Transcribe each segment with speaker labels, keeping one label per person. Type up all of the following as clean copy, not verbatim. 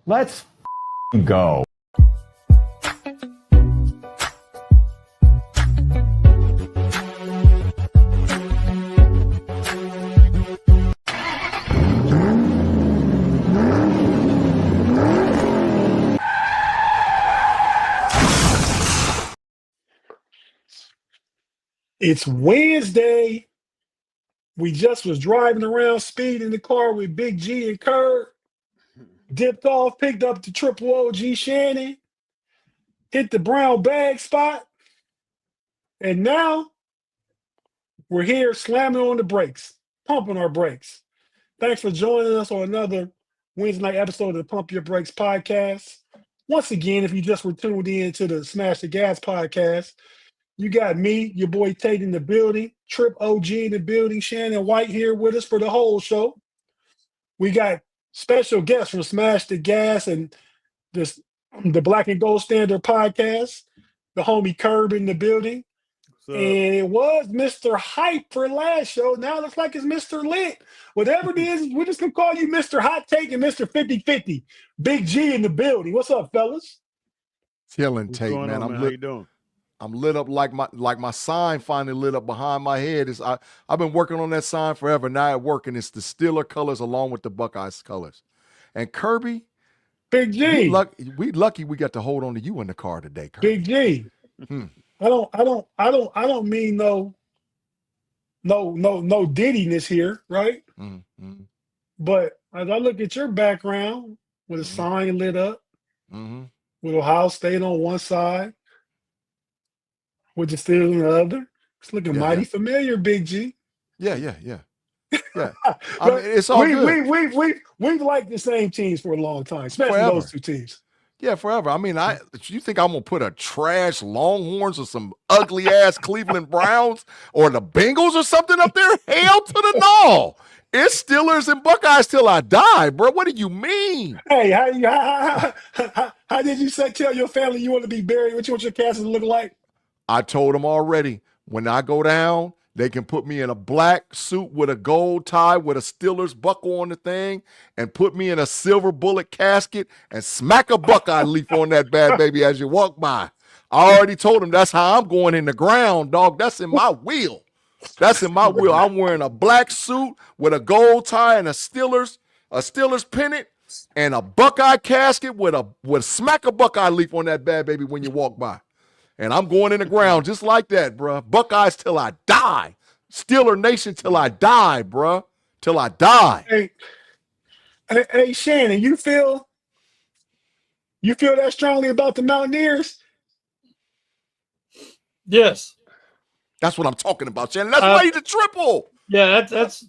Speaker 1: Let's go.
Speaker 2: It's Wednesday. We just was driving around, speed in the car with Big G and Kurt. Dipped off, picked up the triple OG Shannon, hit the brown bag spot, and now we're here slamming on the brakes, pumping our brakes. Thanks for joining us on another Wednesday night episode of the Pump Your Brakes podcast. Once again, if you just were tuned in to the Smash the Gas podcast, you got me, your boy Tate in the building, Trip OG in the building, Shannon White here with us for the whole show. We got special guests from Smash the Gas and the Black and Gold Standard podcast, the homie Curb in the building. And it was Mr. Hype for last show. Now it looks like it's Mr. Lit. Whatever it is, we're just going to call you Mr. Hot Take and Mr. 50-50. Big G in the building. What's up, fellas?
Speaker 3: Chilling, Tate, man.
Speaker 4: How you doing?
Speaker 3: I'm lit up like my sign finally lit up behind my head. I've been working on that sign forever. Now at work, and it's the Steeler colors along with the Buckeyes colors. And Kirby,
Speaker 2: Big G,
Speaker 3: we lucky we got to hold on to you in the car today, Kirby.
Speaker 2: Big G. I don't mean no diddiness here, right?
Speaker 3: Mm-hmm.
Speaker 2: But as I look at your background with a sign lit up, with Ohio State on one side, with the Steelers on the other, it's looking mighty familiar, Big G.
Speaker 3: Yeah. I mean, it's all good.
Speaker 2: We've liked the same teams for a long time, especially
Speaker 3: Forever.
Speaker 2: those two teams.
Speaker 3: Yeah, forever. I mean, you think I'm gonna put a trash Longhorns or some ugly ass Cleveland Browns or the Bengals or something up there? Hell to the no! It's Steelers and Buckeyes till I die, bro. What do you mean?
Speaker 2: Hey, how did you tell your family you want to be buried? What you want your castle to look like?
Speaker 3: I told them already. When I go down, they can put me in a black suit with a gold tie with a Steelers buckle on the thing and put me in a silver bullet casket and smack a Buckeye leaf on that bad baby as you walk by. I already told them that's how I'm going in the ground, dog. That's in my will. I'm wearing a black suit with a gold tie and a Steelers pennant and a Buckeye casket with smack a Buckeye leaf on that bad baby when you walk by. And I'm going in the ground just like that, bro. Buckeyes till I die. Steeler Nation till I die, bro. Till I die.
Speaker 2: Hey, Shannon, you feel that strongly about the Mountaineers?
Speaker 4: Yes.
Speaker 3: That's what I'm talking about, Shannon. That's why he's a triple.
Speaker 4: Yeah, that's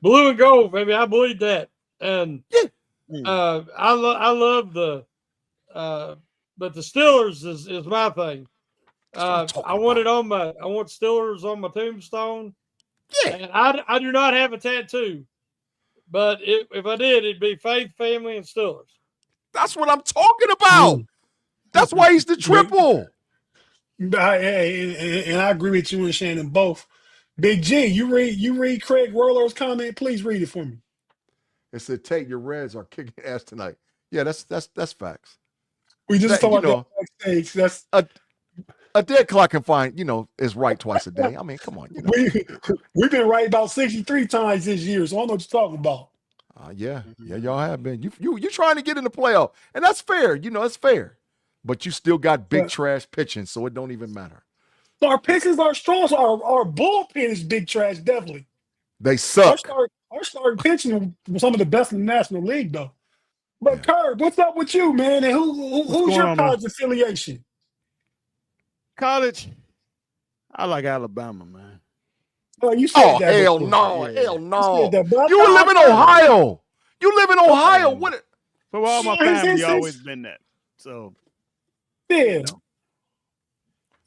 Speaker 4: blue and gold, baby. I believe that. And I love the but the Steelers is my thing. I want Steelers on my tombstone.
Speaker 3: Yeah.
Speaker 4: And I do not have a tattoo, but if I did, it'd be Faith, Family, and Steelers.
Speaker 3: That's what I'm talking about. That's why he's the triple.
Speaker 2: And I agree with you and Shannon both. Big G, you read Craig Roller's comment. Please read it for me.
Speaker 3: It said, "Tate, your Reds are kicking ass tonight." Yeah, that's facts.
Speaker 2: We just talked about that backstage. That's
Speaker 3: a dead clock can find, is right twice a day. I mean, come on.
Speaker 2: We've been right about 63 times this year, so I know what you're talking about.
Speaker 3: Yeah, y'all have been. You're trying to get in the playoff, and that's fair. It's fair. But you still got big trash pitching, so it don't even matter.
Speaker 2: Our pitchers are strong. So our bullpen is big trash, definitely.
Speaker 3: They suck.
Speaker 2: Our starting pitching was some of the best in the National League, though. But Curb, what's up with you, man? And who's your college affiliation?
Speaker 4: College, I like Alabama, man.
Speaker 2: Oh, you said that.
Speaker 3: Hell
Speaker 2: before.
Speaker 3: no.
Speaker 2: Yeah.
Speaker 3: Hell no.
Speaker 2: You
Speaker 3: live in Ohio. You live in Ohio. What?
Speaker 4: For all my family, always been that. So,
Speaker 2: yeah.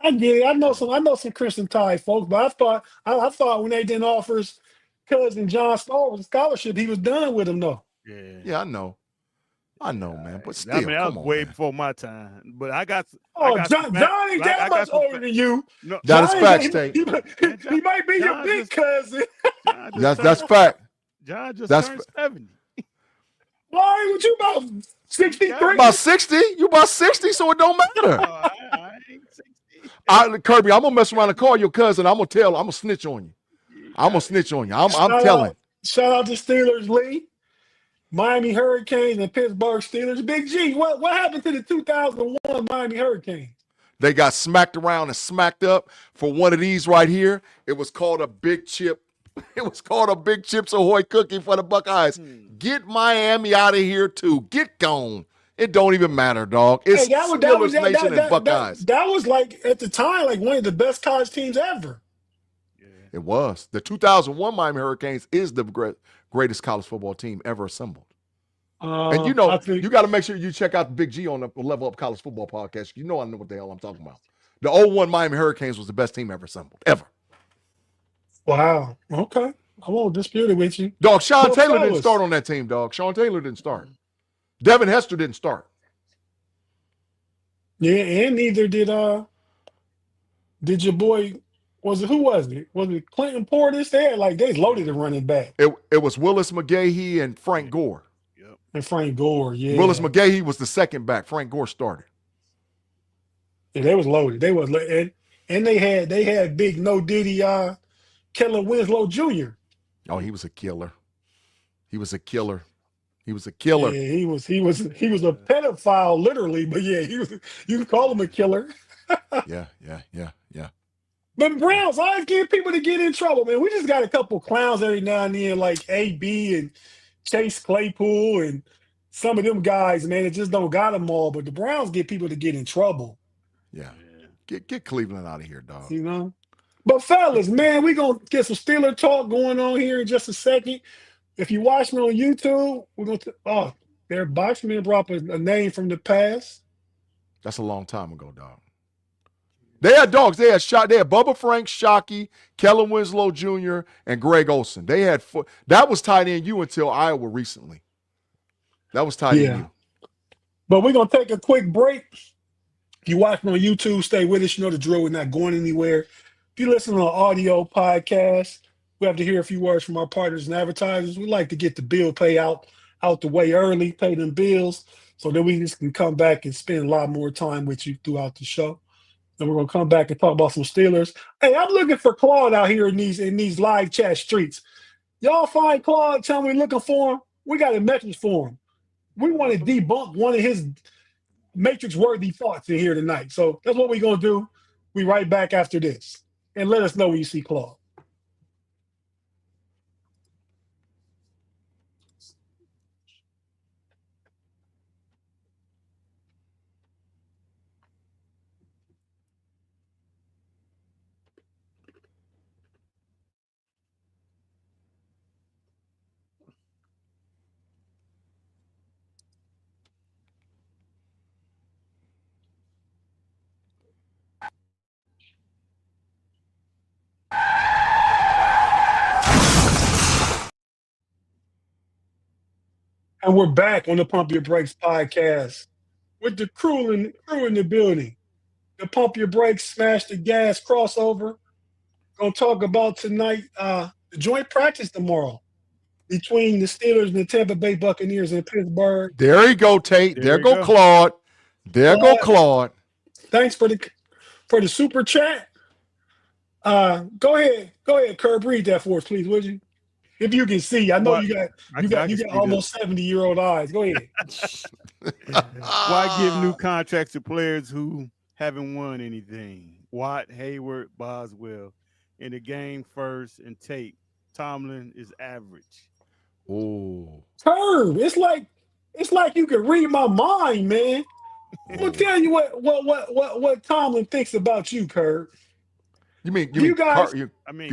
Speaker 2: I get it. I know some Christian Tide folks, but I thought when they didn't offer his cousin John Starr a scholarship, he was done with him, though.
Speaker 3: Yeah, I know, man. But still,
Speaker 4: I mean, I was way before my time. But I got.
Speaker 2: John ain't that much older than you.
Speaker 3: No, that is facts, Tate.
Speaker 2: He might be your big cousin.
Speaker 3: That's fact.
Speaker 4: John just turned 70.
Speaker 2: right, what you about 63?
Speaker 3: About 60. You about 60, so it don't matter.
Speaker 5: I ain't 60.
Speaker 3: Kirby, I'm gonna mess around and call your cousin. I'm gonna snitch on you. I'm gonna snitch on you. I'm telling.
Speaker 2: Shout out to Steelers Lee, Miami Hurricanes, and Pittsburgh Steelers. Big G, what happened to the 2001 Miami Hurricanes?
Speaker 3: They got smacked around and smacked up for one of these right here. It was called a big chip. It was called a Big Chips Ahoy cookie for the Buckeyes. Get Miami out of here too. Get gone. It don't even matter, dog. It's Steelers Nation and Buckeyes.
Speaker 2: That was like at the time like one of the best college teams ever.
Speaker 3: Yeah. It was. The 2001 Miami Hurricanes is the greatest college football team ever assembled. And you know, you got to make sure you check out the Big G on the Level Up College Football podcast. You know I know what the hell I'm talking about. The 01 Miami Hurricanes was the best team ever assembled, ever.
Speaker 2: Wow. Okay. I won't dispute it with you.
Speaker 3: Dog, Sean Taylor didn't start on that team, dog. Sean Taylor didn't start. Devin Hester didn't start.
Speaker 2: Yeah, and neither did your boy, who was it? Was it Clinton Portis? They loaded the running back.
Speaker 3: It was Willis McGahee and Frank Gore.
Speaker 5: Yep.
Speaker 2: And Frank Gore, yeah.
Speaker 3: Willis McGahee was the second back. Frank Gore started.
Speaker 2: Yeah, they was loaded. They was and they had big no Diddy Kellen Winslow Jr.
Speaker 3: Oh, he was a killer. He was a killer. He was a killer.
Speaker 2: Yeah, he was a pedophile, literally, but yeah, you can call him a killer.
Speaker 3: Yeah.
Speaker 2: But Browns always get people to get in trouble, man. We just got a couple clowns every now and then, like AB and Chase Claypool and some of them guys, man, that just don't got them all. But the Browns get people to get in trouble.
Speaker 3: Yeah. Get Cleveland out of here, dog.
Speaker 2: You know? But fellas, man, we're going to get some Steeler talk going on here in just a second. If you watch me on YouTube, we're going to their Boxman brought up a name from the past.
Speaker 3: That's a long time ago, dog. They had dogs. They had Bubba Frank, Shockey, Kellen Winslow Jr., and Greg Olson. They had that was tied in you until Iowa recently. That was tied in you.
Speaker 2: But we're going to take a quick break. If you watch me on YouTube, stay with us. You know the drill. We're not going anywhere. If you listen to an audio podcast, we have to hear a few words from our partners and advertisers. We like to get the bill pay out the way early, pay them bills, so that we just can come back and spend a lot more time with you throughout the show. Then we're going to come back and talk about some Steelers. Hey, I'm looking for Claude out here in these live chat streets. Y'all find Claude, tell me we're looking for him. We got a message for him. We want to debunk one of his Matrix-worthy thoughts in here tonight. So that's what we're going to do. We right back after this. And let us know when you see Claude. And we're back on the Pump Your Brakes podcast with the crew in the building. The Pump Your Brakes, Smash the Gas crossover. Going to talk about tonight the joint practice tomorrow between the Steelers and the Tampa Bay Buccaneers in Pittsburgh.
Speaker 3: There you go, Tate. There go Claude. There go Claude.
Speaker 2: Thanks for the super chat. Go ahead, Curb. Read that for us, please, would you? If you can see, I know you got almost 70-year-old eyes. Go ahead.
Speaker 5: Why give new contracts to players who haven't won anything? Watt, Hayward, Boswell. In the game first, and Tate. Tomlin is average.
Speaker 3: Oh,
Speaker 2: Curb. It's like you can read my mind, man. I'm gonna tell you what Tomlin thinks about you, Curb.
Speaker 3: You mean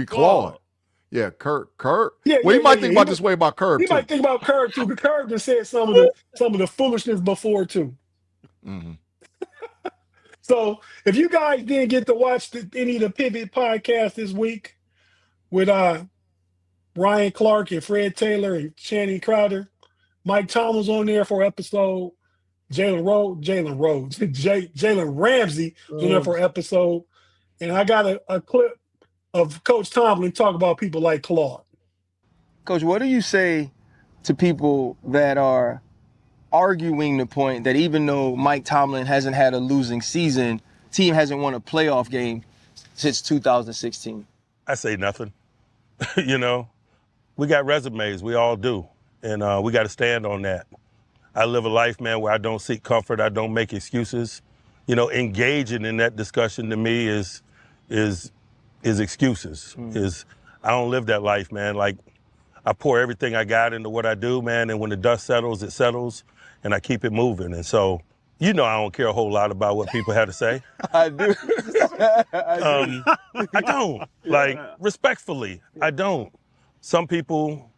Speaker 2: Claude.
Speaker 3: Yeah, Kurt.
Speaker 2: Yeah,
Speaker 3: well, he might think about this way about Curb.
Speaker 2: He might think about Curb too. Because Curb just said some of the foolishness before too.
Speaker 3: Mm-hmm.
Speaker 2: So if you guys didn't get to watch any of the Pivot podcast this week with Ryan Clark and Fred Taylor and Shannon Crowder, Mike Tomlin's on there for episode. Jalen Ramsey was on there for episode, and I got a clip of Coach Tomlin talk about people like Claude.
Speaker 6: Coach, what do you say to people that are arguing the point that even though Mike Tomlin hasn't had a losing season, team hasn't won a playoff game since 2016?
Speaker 7: I say nothing. You know, we got resumes, we all do, and we got to stand on that. I live a life, man, where I don't seek comfort, I don't make excuses. You know, engaging in that discussion to me is excuses. I don't live that life, man. Like, I pour everything I got into what I do, man, and when the dust settles, it settles, and I keep it moving. And so, you know, I don't care a whole lot about what people have to say.
Speaker 6: I do.
Speaker 7: I don't. Like, respectfully, I don't. Some people,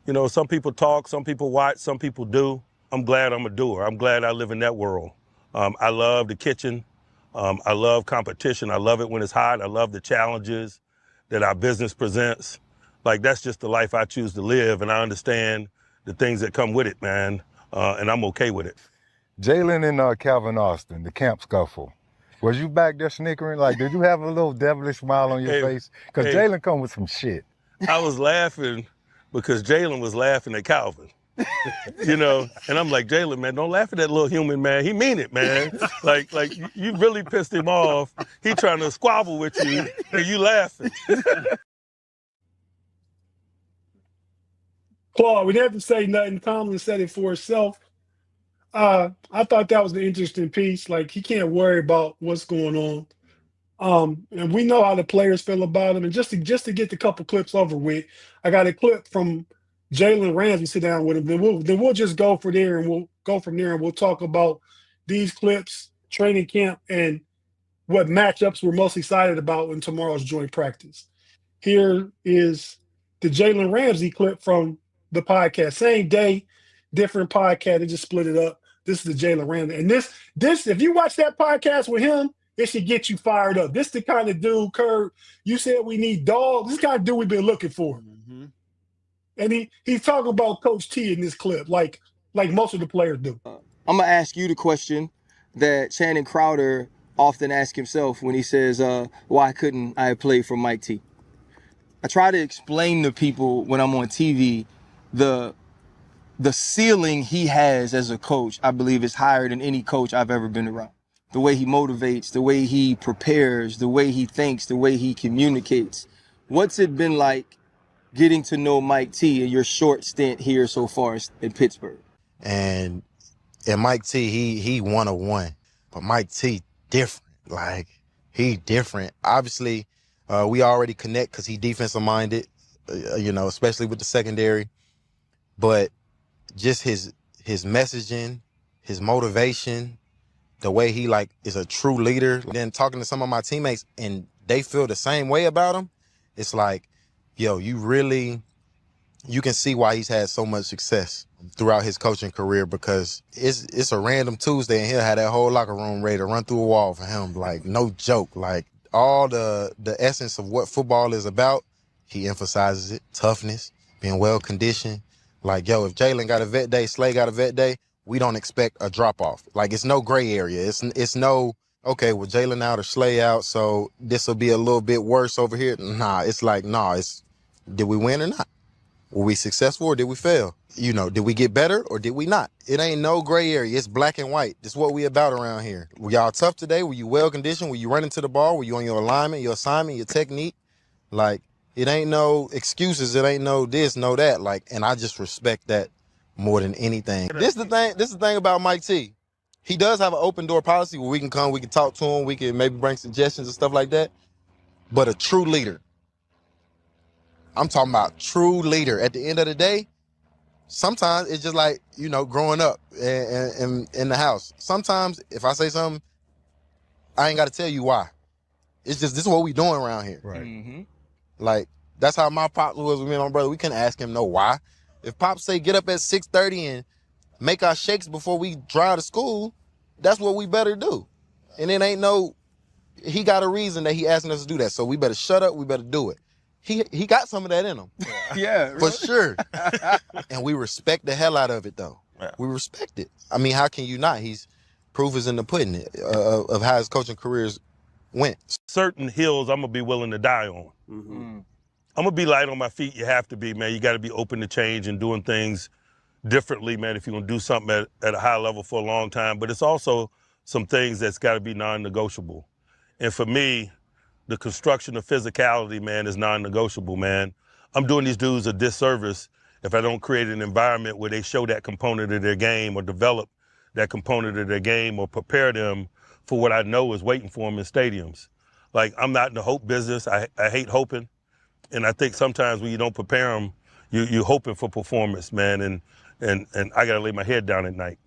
Speaker 7: you know, some people talk, some people watch, some people do. I'm glad I'm a doer. I'm glad I live in that world. I love the kitchen. I love competition. I love it when it's hot. I love the challenges that our business presents. Like, that's just the life I choose to live, and I understand the things that come with it, man, and I'm okay with it.
Speaker 8: Jalen and Calvin Austin, the camp scuffle. Was you back there snickering? Like, did you have a little devilish smile on your face? Because Jalen come with some shit.
Speaker 7: I was laughing because Jalen was laughing at Calvin. You know, and I'm like, Jalen, man, don't laugh at that little human, man. He mean it, man. Like you really pissed him off. He trying to squabble with you, and you laughing.
Speaker 2: Claude, we didn't have to say nothing. Tomlin said it for himself. I thought that was an interesting piece. Like, he can't worry about what's going on. And we know how the players feel about him. And just to get the couple clips over with, I got a clip from Jalen Ramsey. Sit down with him. Then we'll just go from there, and we'll go from there, and we'll talk about these clips, training camp, and what matchups we're most excited about in tomorrow's joint practice. Here is the Jalen Ramsey clip from the podcast. Same day, different podcast. They just split it up. This is the Jalen Ramsey. And this, if you watch that podcast with him, it should get you fired up. This the kind of dude, Kurt, you said we need dogs. This kind of dude we've been looking for. Mm-hmm. And he's talking about Coach T in this clip, like most of the players do.
Speaker 6: I'm going to ask you the question that Shannon Crowder often asks himself when he says, why couldn't I have played for Mike T? I try to explain to people when I'm on TV the ceiling he has as a coach, I believe, is higher than any coach I've ever been around. The way he motivates, the way he prepares, the way he thinks, the way he communicates. What's it been like getting to know Mike T in your short stint here so far in Pittsburgh?
Speaker 9: And Mike T, he 101. But Mike T, different. Like, he different. Obviously, we already connect because he defensive minded, you know, especially with the secondary. But just his messaging, his motivation, the way he like is a true leader. Then talking to some of my teammates and they feel the same way about him. It's like, yo, you can see why he's had so much success throughout his coaching career, because it's a random Tuesday and he'll have that whole locker room ready to run through a wall for him. Like, no joke. Like, all the essence of what football is about, he emphasizes it. Toughness, being well conditioned. Like, yo, if Jalen got a vet day, Slay got a vet day, we don't expect a drop-off. Like, it's no gray area. It's no, okay, well, Jalen out or Slay out, so this will be a little bit worse over here. Nah, it's like, did we win or not? Were we successful or did we fail? You know, did we get better or did we not? It ain't no gray area. It's black and white. This is what we about around here. Were y'all tough today? Were you well-conditioned? Were you running to the ball? Were you on your alignment, your assignment, your technique? Like, it ain't no excuses. It ain't no this, no that. Like, and I just respect that more than anything. This is the thing about Mike T. He does have an open door policy where we can come, we can talk to him, we can maybe bring suggestions and stuff like that. But a true leader. I'm talking about true leader. At the end of the day, sometimes it's just like, you know, growing up in the house. Sometimes if I say something, I ain't got to tell you why. It's just, this is what we doing around here.
Speaker 8: Right.
Speaker 6: Mm-hmm.
Speaker 9: Like, that's how my pops was with me and my brother. We couldn't ask him no why. If Pops say get up at 6:30 and make our shakes before we drive to school, that's what we better do. And it ain't no, he got a reason that he asking us to do that. So we better shut up, we better do it. He got some of that in him.
Speaker 6: Yeah,
Speaker 9: for sure. And we respect the hell out of it, though. Yeah. We respect it. I mean, how can you not? Proof is in the pudding of how his coaching careers went.
Speaker 7: Certain hills I'm going to be willing to die on. Mm-hmm. I'm going to be light on my feet. You have to be, man. You got to be open to change and doing things differently, man, if you're going to do something at a high level for a long time. But it's also some things that's got to be non-negotiable. And for me, the construction of physicality, man, is non-negotiable, man. I'm doing these dudes a disservice if I don't create an environment where they show that component of their game or develop that component of their game or prepare them for what I know is waiting for them in stadiums. Like, I'm not in the hope business. I hate hoping. And I think sometimes when you don't prepare them, you're hoping for performance, man. And I got to lay my head down at night.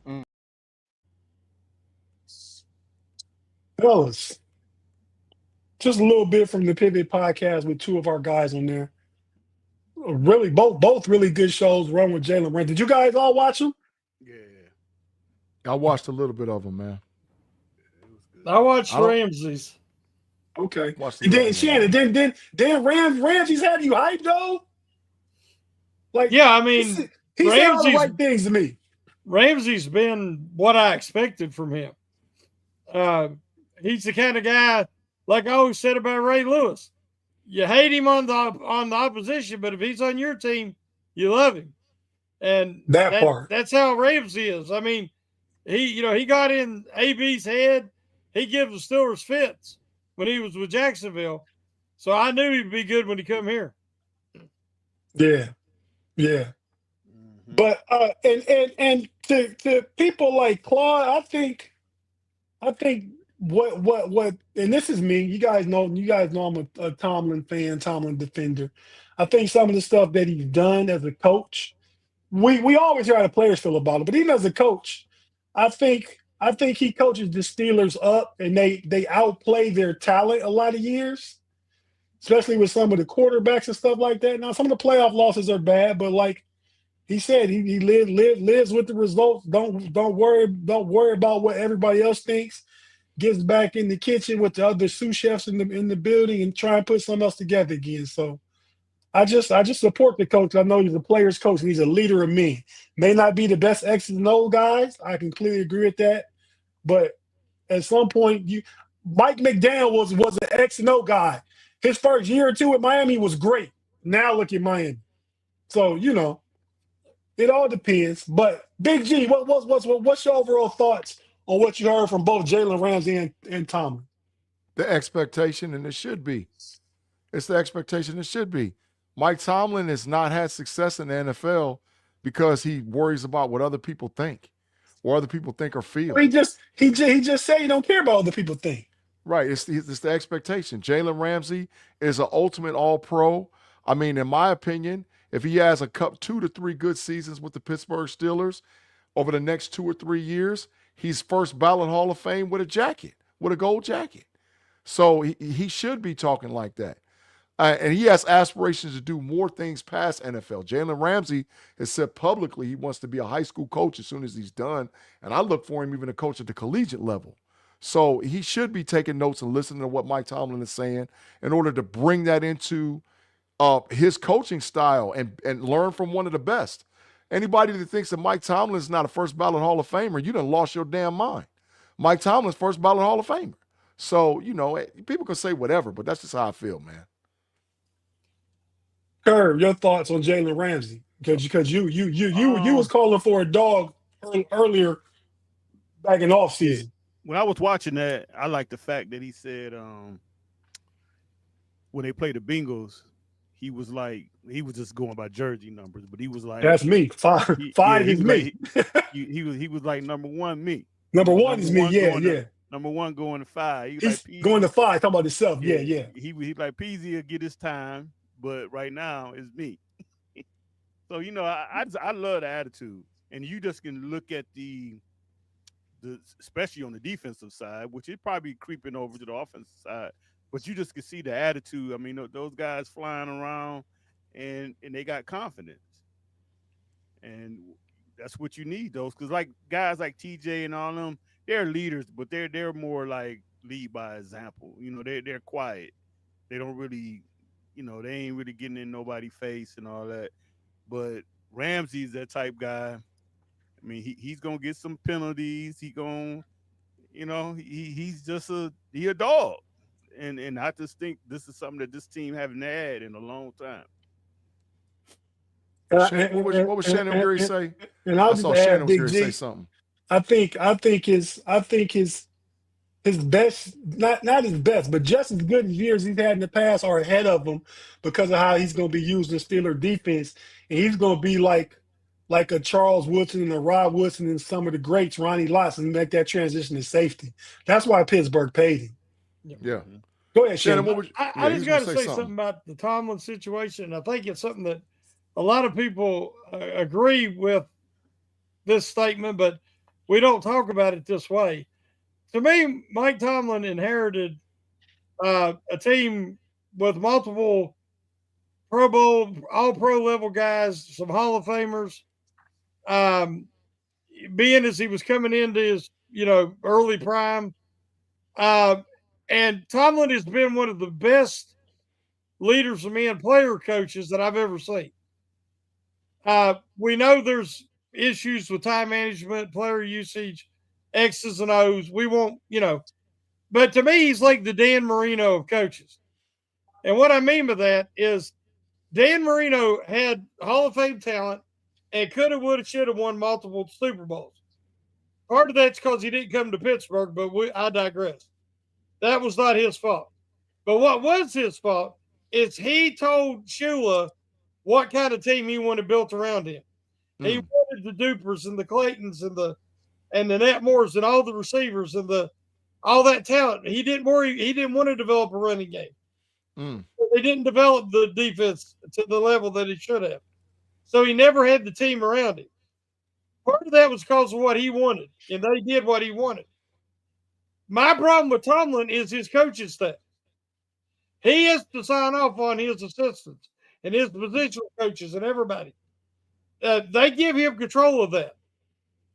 Speaker 2: Fellas, just a little bit from the Pivot Podcast with two of our guys on there. Really, both really good shows run with Jalen Ramsey. Did you guys all watch them?
Speaker 5: Yeah.
Speaker 3: I watched a little bit of them, man.
Speaker 4: I watched Ramsey's.
Speaker 2: Okay.
Speaker 3: Watched a
Speaker 2: And
Speaker 3: little
Speaker 2: then
Speaker 3: bit.
Speaker 2: Shannon, then Ramsey's had you hyped though. Like,
Speaker 4: Yeah, I mean,
Speaker 2: he said all the right things to me.
Speaker 4: Ramsey's been what I expected from him. He's the kind of guy, like I always said about Ray Lewis. You hate him on the opposition, but if he's on your team, you love him. And that's how Ramsey is. I mean, he got in AB's head. He gives the Steelers fits when he was with Jacksonville. So I knew he'd be good when he come here.
Speaker 2: Yeah. Mm-hmm. But and to people like Claude, I think what and this is me. You guys know I'm a Tomlin fan, Tomlin defender. I think some of the stuff that he's done as a coach, we always hear how the players feel about it, but even as a coach, I think he coaches the Steelers up and they outplay their talent a lot of years, especially with some of the quarterbacks and stuff like that. Now, some of the playoff losses are bad, but like he said, he lives with the results. Don't worry about what everybody else thinks. Gets back in the kitchen with the other sous chefs in the building and try and put something else together again. So I just support the coach. I know he's a player's coach and he's a leader of men. May not be the best X's and O's guys. I completely agree with that. But at some point, Mike McDaniel was an X and O guy. His first year or two at Miami was great. Now look at Miami. So it all depends. But Big G, what's your overall thoughts on what you heard from both Jalen Ramsey and Tomlin?
Speaker 3: The expectation, and it should be. It's the expectation it should be. Mike Tomlin has not had success in the NFL because he worries about what other people think or other people think or feel.
Speaker 2: He just said he don't care about what other people think.
Speaker 3: Right. It's the expectation. Jalen Ramsey is an ultimate all-pro. I mean, in my opinion, if he has 2 to 3 good seasons with the Pittsburgh Steelers over the next 2 or 3 years, he's first ballot Hall of Fame with a gold jacket. So he should be talking like that. And he has aspirations to do more things past NFL. Jalen Ramsey has said publicly he wants to be a high school coach as soon as he's done. And I look for him even to coach at the collegiate level. So he should be taking notes and listening to what Mike Tomlin is saying in order to bring that into his coaching style and learn from one of the best. Anybody that thinks that Mike Tomlin is not a first ballot Hall of Famer, you done lost your damn mind. Mike Tomlin's first ballot Hall of Famer. So, people can say whatever, but that's just how I feel, man.
Speaker 2: Curb, your thoughts on Jalen Ramsey? Because you was calling for a dog earlier back in offseason.
Speaker 5: When I was watching that, I like the fact that he said when they played the Bengals, he was just going by jersey numbers, but he was like,
Speaker 2: that's me. Five is me.
Speaker 5: He was like number 1 me.
Speaker 2: Number one is me. Yeah.
Speaker 5: Number 1 going to 5.
Speaker 2: He's like, going to 5. Talking about himself. Yeah.
Speaker 5: He like Peasy will get his time, but right now it's me. So I love the attitude, and you just can look at the especially on the defensive side, which is probably creeping over to the offensive side. But you just can see the attitude. I mean, those guys flying around, and they got confidence, and that's what you need. Those because like guys like TJ and all them, they're leaders, but they're more like lead by example. They're quiet. They don't really, they ain't really getting in nobody's face and all that. But Ramsey's that type guy. I mean, he's gonna get some penalties. He gonna, he's just a dog. And I just think this is something that this team haven't had in a long time.
Speaker 3: What was Shannon Gary say?
Speaker 2: And I'll
Speaker 3: I
Speaker 2: just
Speaker 3: saw
Speaker 2: add,
Speaker 3: Shannon was
Speaker 2: Big
Speaker 3: here to say
Speaker 2: G.
Speaker 3: something.
Speaker 2: I think his best, not his best, but just as good as years he's had in the past are ahead of him because of how he's going to be used in Steeler defense, and he's going to be like a Charles Woodson and a Rod Woodson and some of the greats, Ronnie Lott, and make that transition to safety. That's why Pittsburgh paid him.
Speaker 3: Yeah.
Speaker 2: Go ahead,
Speaker 3: Shannon,
Speaker 2: Shannon.
Speaker 3: what would
Speaker 4: I just got to say something about the Tomlin situation. I think it's something that a lot of people agree with this statement, but we don't talk about it this way. To me, Mike Tomlin inherited a team with multiple Pro Bowl, all pro level guys, some Hall of Famers. Being as he was coming into his, early prime. And Tomlin has been one of the best leaders of men, player coaches that I've ever seen. We know there's issues with time management, player usage, X's and O's. We won't, but to me, he's like the Dan Marino of coaches. And what I mean by that is Dan Marino had Hall of Fame talent and could have, would have, should have won multiple Super Bowls. Part of that's because he didn't come to Pittsburgh, but I digress. That was not his fault. But what was his fault is he told Shula what kind of team he wanted built around him. He wanted the Dupers and the Claytons and the Netmores and all the receivers and all that talent. He didn't want to develop a running game. They didn't develop the defense to the level that he should have. So he never had the team around him. Part of that was because of what he wanted, and they did what he wanted. My problem with Tomlin is his coaching staff. He has to sign off on his assistants and his positional coaches and everybody. They give him control of that.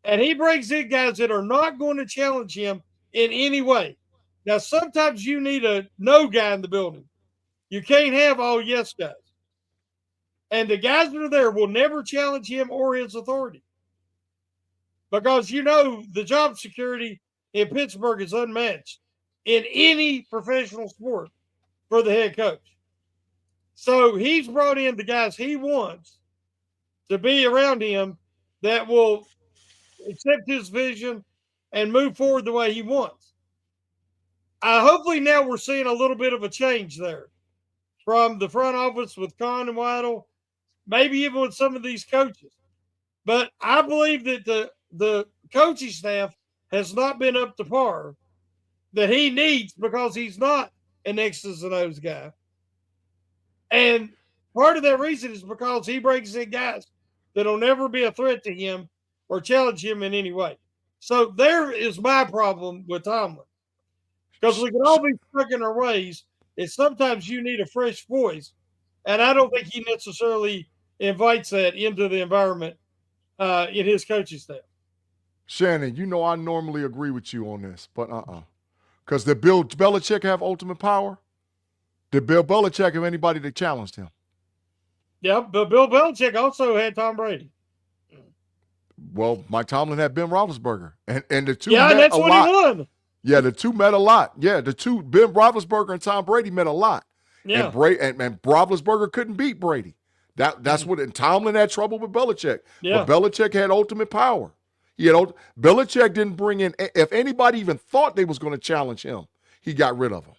Speaker 4: And he brings in guys that are not going to challenge him in any way. Now, sometimes you need a no guy in the building. You can't have all yes guys. And the guys that are there will never challenge him or his authority. Because the job security in Pittsburgh is unmatched in any professional sport for the head coach. So he's brought in the guys he wants to be around him that will accept his vision and move forward the way he wants. Hopefully now we're seeing a little bit of a change there from the front office with Kahn and Waddle, maybe even with some of these coaches. But I believe that the coaching staff has not been up to par that he needs because he's not an X's and O's guy. And part of that reason is because he brings in guys that'll never be a threat to him or challenge him in any way. So there is my problem with Tomlin. Because we can all be stuck in our ways, and sometimes you need a fresh voice. And I don't think he necessarily invites that into the environment in his coaching staff.
Speaker 3: Shannon, I normally agree with you on this, but because did Bill Belichick have ultimate power? Did Bill Belichick have anybody that challenged him?
Speaker 4: Yeah, but Bill Belichick also had Tom Brady.
Speaker 3: Well, Mike Tomlin had Ben Roethlisberger, and the two
Speaker 4: met and that's
Speaker 3: a
Speaker 4: what
Speaker 3: lot.
Speaker 4: He won.
Speaker 3: Yeah, the two met a lot. Yeah, the two, Ben Roethlisberger and Tom Brady, met a lot.
Speaker 4: Yeah.
Speaker 3: And Roethlisberger couldn't beat Brady. That's what. And Tomlin had trouble with Belichick.
Speaker 4: Yeah.
Speaker 3: But Belichick had ultimate power. Belichick didn't bring in. If anybody even thought they was going to challenge him, he got rid of them.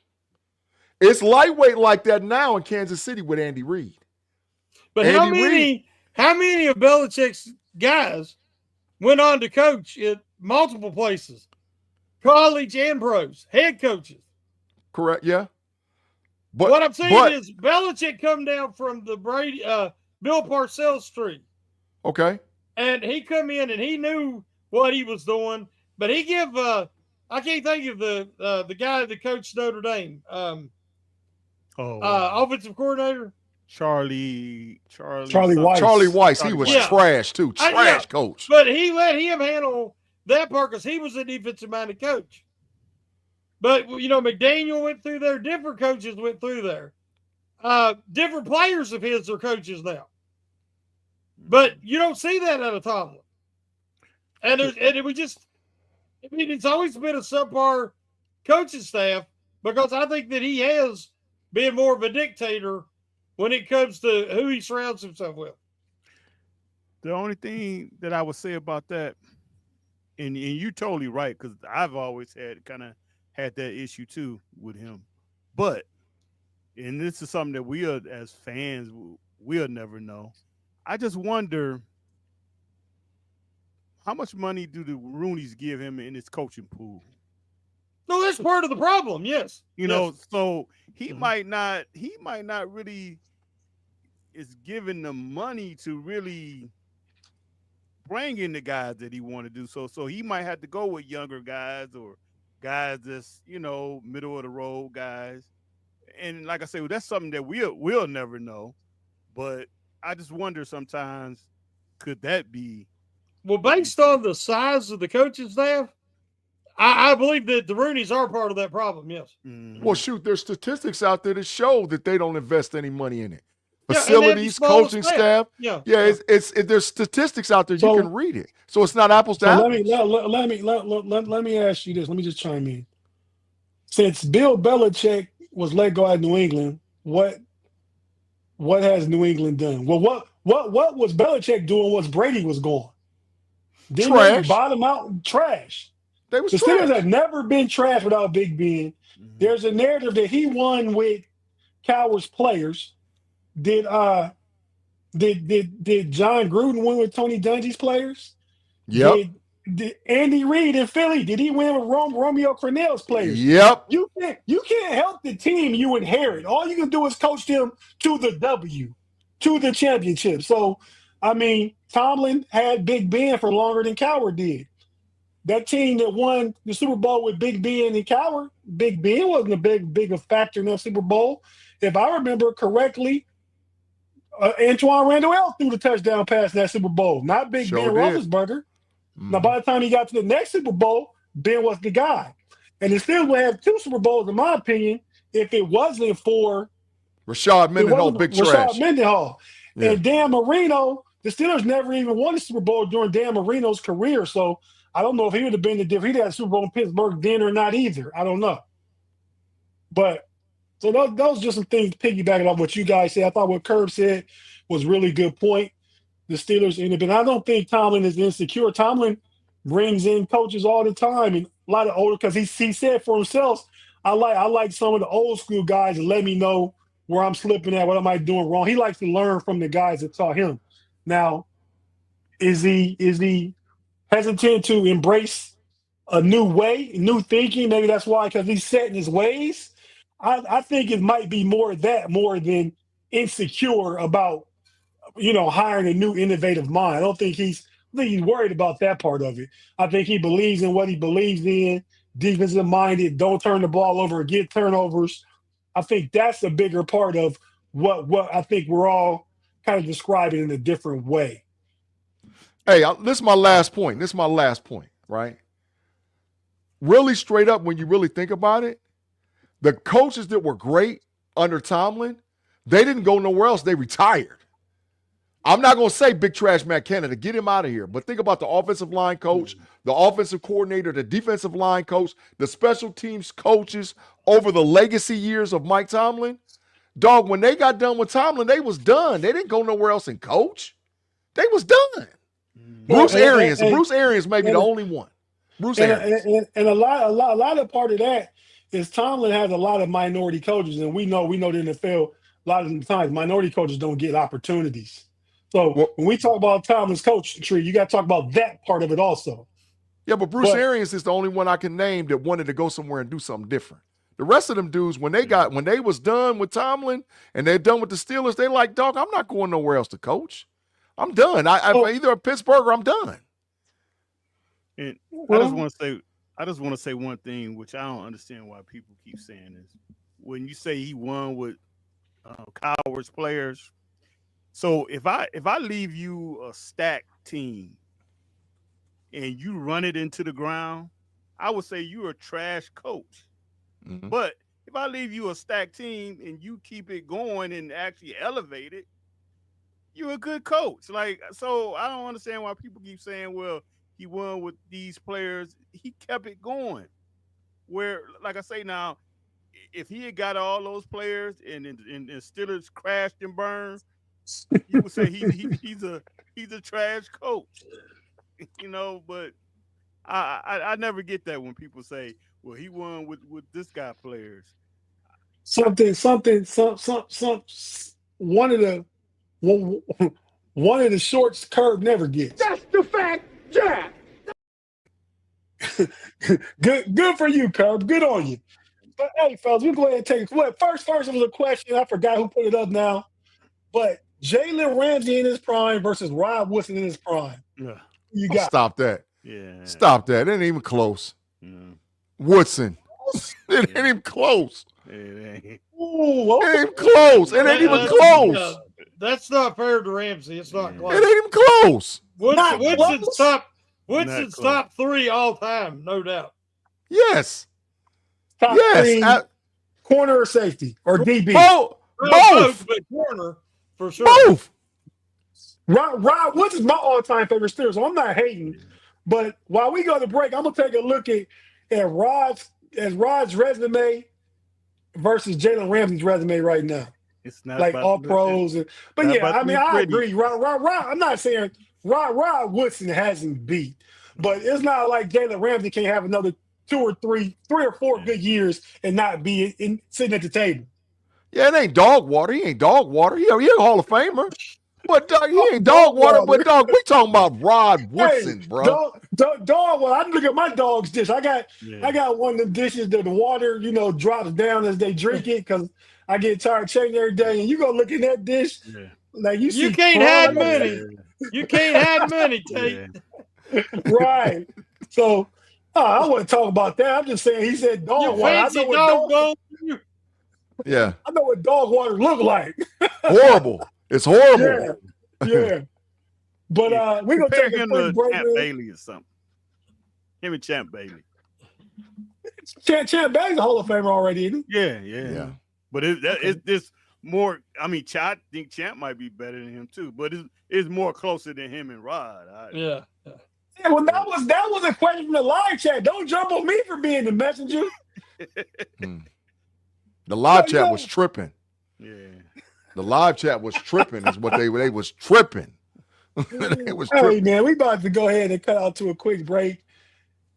Speaker 3: It's lightweight like that now in Kansas City with Andy Reid.
Speaker 4: But how many of Belichick's guys went on to coach at multiple places, college and pros, head coaches?
Speaker 3: Correct. Yeah. But
Speaker 4: what I'm saying is Belichick come down from the Bill Parcells tree.
Speaker 3: Okay.
Speaker 4: And he come in and he knew what he was doing, but he give I can't think of the guy that coached Notre Dame. Offensive coordinator.
Speaker 5: Charlie
Speaker 2: Weiss.
Speaker 3: Charlie Weiss. He was trash too. Trash coach.
Speaker 4: But he let him handle that part because he was a defensive minded coach. But McDaniel went through there. Different coaches went through there. Different players of his are coaches now. But you don't see that out of Tomlin. And it's always been a subpar coaching staff because I think that he has been more of a dictator when it comes to who he surrounds himself with.
Speaker 5: The only thing that I would say about that, and you're totally right, because I've always had that issue too with him. But, and this is something that we are, as fans, we'll never know. I just wonder how much money do the Rooneys give him in his coaching pool?
Speaker 4: No, that's part of the problem. Yes,
Speaker 5: you know, so he might not really is giving them money to really bring in the guys that he want to do. So he might have to go with younger guys or guys that's, middle of the road guys. And like I say, that's something that we'll never know. But I just wonder sometimes, could that be?
Speaker 4: Well, based on the size of the coaching staff, I believe that the Rooneys are part of that problem, yes.
Speaker 5: Mm-hmm.
Speaker 3: Well, shoot, there's statistics out there that show that they don't invest any money in it. Facilities, coaching staff. There's statistics out there. You can read it. So it's not apples to apples.
Speaker 2: Let me ask you this. Let me just chime in. Since Bill Belichick was let go out of New England, what has New England done? Well, what was Belichick doing once Brady was gone? Didn't they bottom out? Trash.
Speaker 3: They was
Speaker 2: the
Speaker 3: trash.
Speaker 2: Steelers have never been trash without Big Ben. Mm-hmm. There's a narrative that he won with Cowher's players. Did John Gruden win with Tony Dungy's players?
Speaker 3: Yep.
Speaker 2: Did Andy Reid in Philly, did he win with Romeo Crennel's players?
Speaker 3: Yep.
Speaker 2: You can't help the team you inherit. All you can do is coach them to the W, to the championship. So, I mean, Tomlin had Big Ben for longer than Cowher did. That team that won the Super Bowl with Big Ben and Cowher, Big Ben wasn't a big factor in that Super Bowl. If I remember correctly, Antoine Randall threw the touchdown pass in that Super Bowl, not Ben Roethlisberger. Mm-hmm. Now, by the time he got to the next Super Bowl, Ben was the guy. And the Steelers would have 2 Super Bowls, in my opinion, if it wasn't for
Speaker 3: Rashad Mendenhall, big trash.
Speaker 2: Rashad Mendenhall. Yeah. And Dan Marino, the Steelers never even won a Super Bowl during Dan Marino's career. So I don't know if he would have been the difference. He'd had a Super Bowl in Pittsburgh then or not either. I don't know. But so those are just some things piggybacking off what you guys said. I thought what Curb said was really good point. The Steelers ended up, and I don't think Tomlin is insecure. Tomlin brings in coaches all the time, and a lot of older, because he said for himself, I like some of the old school guys to let me know where I'm slipping at, what am I doing wrong. He likes to learn from the guys that taught him. Now, is he hesitant to embrace a new way, new thinking? Maybe that's why, because he's set in his ways. I think it might be more than insecure about hiring a new innovative mind. I don't think he's worried about that part of it. I think he believes in what he believes in, defensive minded, don't turn the ball over, get turnovers. I think that's a bigger part of what I think we're all kind of describing in a different way.
Speaker 3: Hey, this is my last point. Right? Really straight up, when you really think about it, the coaches that were great under Tomlin, they didn't go nowhere else. They retired. I'm not going to say big trash Matt Canada, get him out of here. But think about the offensive line coach, the offensive coordinator, the defensive line coach, the special teams coaches over the legacy years of Mike Tomlin. Dog, when they got done with Tomlin, they was done. They didn't go nowhere else and coach. They was done. Bruce Arians may be the only one. Bruce Arians.
Speaker 2: And a lot of part of that is Tomlin has a lot of minority coaches, and we know the NFL, a lot of the times minority coaches don't get opportunities. So when we talk about Tomlin's coach tree, you got to talk about that part of it also.
Speaker 3: Yeah, but Bruce Arians is the only one I can name that wanted to go somewhere and do something different. The rest of them dudes, when they was done with Tomlin and they're done with the Steelers, they like, dog, I'm not going nowhere else to coach. I'm done. Either a Pittsburgh or I'm done.
Speaker 5: And I just want to say one thing, which I don't understand why people keep saying this. When you say he won with Cowher's players, so if I leave you a stacked team and you run it into the ground, I would say you're a trash coach. Mm-hmm. But if I leave you a stacked team and you keep it going and actually elevate it, you're a good coach. Like, so I don't understand why people keep saying, well, he won with these players. He kept it going. Where, like I say now, if he had got all those players and Steelers crashed and burned, People say he's a trash coach, but I never get that when people say, well, he won with this guy players.
Speaker 2: One of the shorts Curb never gets.
Speaker 1: That's the fact, Jack.
Speaker 2: Good for you, Curb. Good on you. But hey, fellas, we go ahead and take it. First it was a question. I forgot who put it up now. But Jalen Ramsey in his prime versus Rod Woodson in his prime.
Speaker 5: Yeah.
Speaker 2: You got
Speaker 3: Stop that.
Speaker 5: Yeah.
Speaker 3: Stop that. It ain't even close.
Speaker 5: Yeah.
Speaker 3: Woodson. It ain't even close.
Speaker 5: It ain't.
Speaker 2: Ooh,
Speaker 3: It ain't close. It ain't even close.
Speaker 4: That's not fair to Ramsey. It's not close.
Speaker 3: It ain't even close.
Speaker 4: Woodson top 3 all time, no doubt.
Speaker 3: Yes.
Speaker 2: top 3 corner or safety or DB.
Speaker 3: Both.
Speaker 4: But corner for sure.
Speaker 3: Both.
Speaker 2: Rod Woodson's my all-time favorite Steeler, so I'm not hating. But while we go to break, I'm gonna take a look at Rod's resume versus Jalen Ramsey's resume right now.
Speaker 5: It's not
Speaker 2: like
Speaker 5: about
Speaker 2: all
Speaker 5: the-
Speaker 2: pros. But
Speaker 5: not
Speaker 2: yeah,
Speaker 5: about
Speaker 2: I
Speaker 5: to
Speaker 2: mean,
Speaker 5: be
Speaker 2: I
Speaker 5: pretty.
Speaker 2: agree. Rod, I'm not saying Rod Woodson hasn't beat, but it's not like Jalen Ramsey can't have another 2 or 3 or 4 good years and not be sitting at the table.
Speaker 3: Yeah, it ain't dog water. He ain't dog water. He a Hall of Famer. But he ain't dog water. But dog, we talking about Rod Woodson, bro.
Speaker 2: Dog water. I look at my dog's dish. I got one of the dishes that the water, drops down as they drink it because I get tired changing every day. And you go look in that dish, like
Speaker 4: You can't have many. You can't have many, Tate.
Speaker 2: Right. So I wouldn't talk about that. I'm just saying he said dog water. I know what dog.
Speaker 3: Yeah.
Speaker 2: I know what dog water look like.
Speaker 3: Horrible. It's horrible.
Speaker 2: Yeah. But we're gonna take a
Speaker 5: him
Speaker 2: quick
Speaker 5: to
Speaker 2: break.
Speaker 5: Champ Bailey or something. Him and Champ Bailey.
Speaker 2: Champ Bailey's a Hall of Famer already, isn't he?
Speaker 5: Yeah. But it's more. I mean, I think Champ might be better than him too. But it's more closer than him and Rod.
Speaker 2: Yeah, well, that was a question from the live chat. Don't jump on me for being the messenger.
Speaker 3: The live chat was tripping.
Speaker 5: Yeah.
Speaker 3: The live chat was tripping is what they was tripping. They was tripping.
Speaker 2: Hey, man, we about to go ahead and cut out to a quick break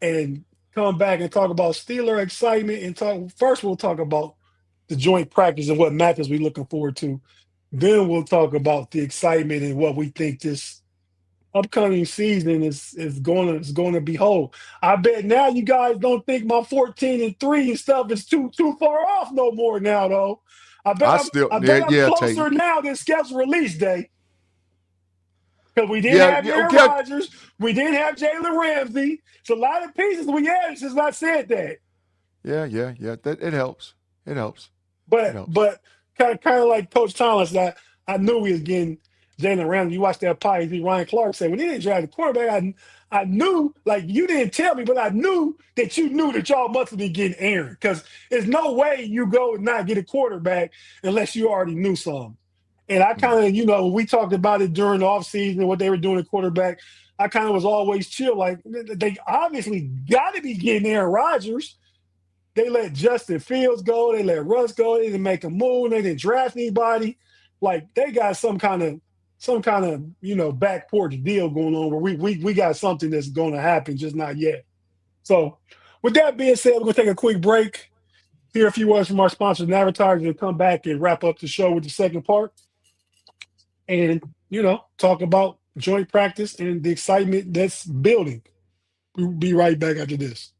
Speaker 2: and come back and talk about Steeler excitement and first we'll talk about the joint practice and what matches we're looking forward to. Then we'll talk about the excitement and what we think this upcoming season is going to behold. I bet now you guys don't think my 14-3 and stuff is too far off no more now, though. I bet I'm closer
Speaker 3: Tate.
Speaker 2: now than scheduled release day. Because we didn't have Aaron Rodgers, we didn't have Jalen Ramsey. It's a lot of pieces we added since I said that.
Speaker 3: Yeah. It helps. It helps.
Speaker 2: But kind of like Coach Thomas, I knew we was getting Jalen Ramsey. You watched that pie. Ryan Clark said when he didn't draft the quarterback, I knew, like you didn't tell me, but I knew that you knew that y'all must have been getting Aaron because there's no way you go and not get a quarterback unless you already knew something. And I kind of, we talked about it during the offseason, what they were doing at quarterback. I kind of was always chill. Like, they obviously got to be getting Aaron Rodgers. They let Justin Fields go. They let Russ go. They didn't make a move. They didn't draft anybody. Like, they got some kind of, back porch deal going on where we got something that's going to happen, just not yet. So, with that being said, we're going to take a quick break, hear a few words from our sponsors and advertisers, and come back and wrap up the show with the second part. And, talk about joint practice and the excitement that's building. We'll be right back after this.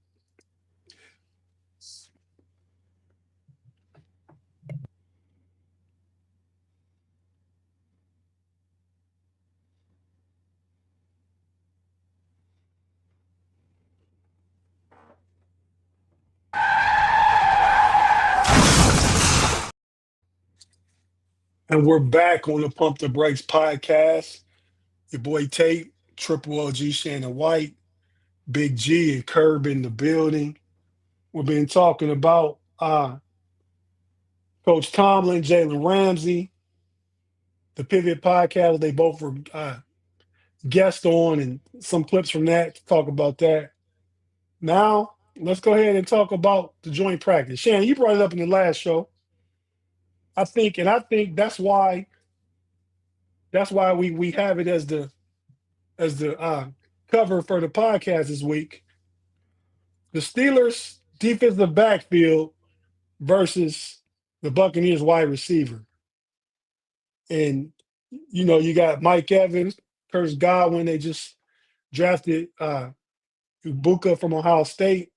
Speaker 2: And we're back on the Pump the Brakes podcast. Your boy Tate, Triple OG Shannon White, Big G and Curb in the building. We've been talking about Coach Tomlin, Jalen Ramsey, the Pivot podcast. They both were guests on, and some clips from that to talk about that. Now, let's go ahead and talk about the joint practice. Shannon, you brought it up in the last show. I think that's why That's why we have it as the cover for the podcast this week. The Steelers defensive backfield versus the Buccaneers wide receiver. And you got Mike Evans, Curtis Godwin. They just drafted Ibuka from Ohio State.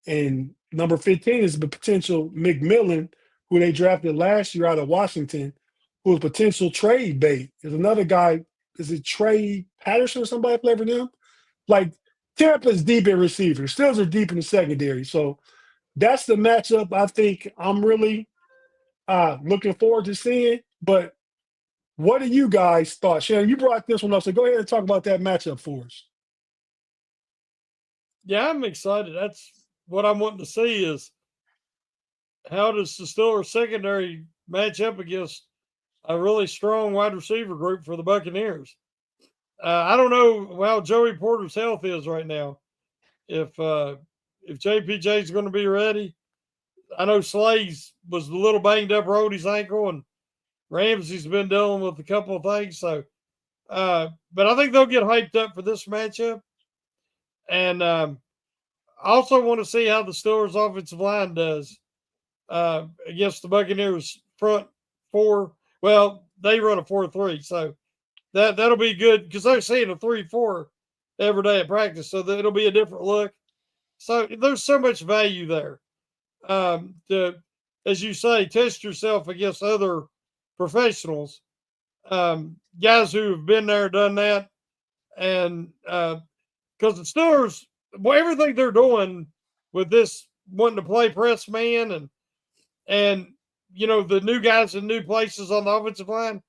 Speaker 2: And number 15 is the potential McMillan, who they drafted last year out of Washington, who was potential trade bait. There's another guy, is it Trey Patterson or somebody play for them? Like, Tampa's deep in receivers. Steelers are deep in the secondary. So that's the matchup I think I'm really looking forward to seeing. But what do you guys thought? Shannon, you brought this one up, so go ahead and talk about that matchup for us.
Speaker 4: Yeah, I'm excited. That's what I'm wanting to see is how does the Steelers secondary match up against a really strong wide receiver group for the Buccaneers. I don't know how Joey Porter's health is right now. If JPJ is going to be ready, I know Slays was a little banged up, rolled his ankle, and Ramsey's been dealing with a couple of things. So, but I think they'll get hyped up for this matchup. And I also want to see how the Steelers offensive line does against the Buccaneers front four. Well, they run a 4-3, so that'll be good because they're seeing a 3-4 every day at practice, so it'll be a different look. So there's so much value there to, as you say, test yourself against other professionals, guys who have been there, done that, and because the Steelers, everything they're doing with this wanting to play press man and the new guys in new places on the offensive line,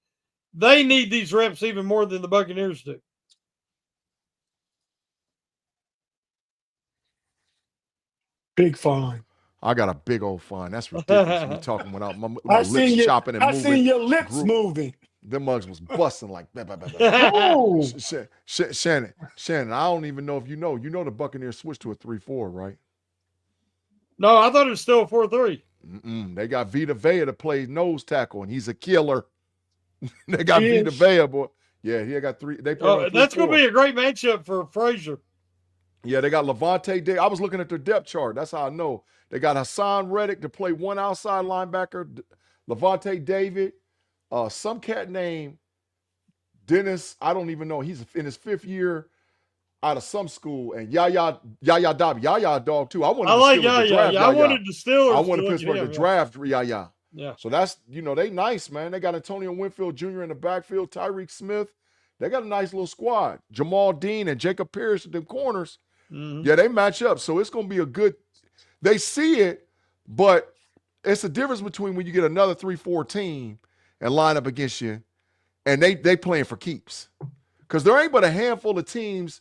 Speaker 4: they need these reps even more than the Buccaneers do.
Speaker 2: Big fine.
Speaker 3: I got a big old fine. That's ridiculous. Me talking without my lips chopping and moving.
Speaker 2: I seen your lips moving.
Speaker 3: Them mugs was busting like that. Shannon, I don't even know if you know. You know the Buccaneers switched to a 3-4, right?
Speaker 4: No, I thought it was still a 4-3.
Speaker 3: They got Vita Vea to play nose tackle, and he's a killer. They got Vita Vea, boy. Yeah, he got three. They play
Speaker 4: that's going to be a great matchup for Frazier.
Speaker 3: Yeah, they got Levante David. I was looking at their depth chart. That's how I know. They got Hassan Reddick to play one outside linebacker, Levante David, some cat named Dennis. I don't even know. He's in his 5th year out of some school, and Yaya Dobby, Yaya dog too. I wanted the Steelers. I wanted Pittsburgh to draft Yaya.
Speaker 4: Yeah.
Speaker 3: So that's they nice, man. They got Antonio Winfield Jr. in the backfield, Tyreek Smith. They got a nice little squad. Jamal Dean and Jacob Pierce at the corners.
Speaker 4: Mm-hmm.
Speaker 3: Yeah, they match up. So it's going to be a good – they see it, but it's a difference between when you get another 3-4 team and line up against you, and they playing for keeps. Because there ain't but a handful of teams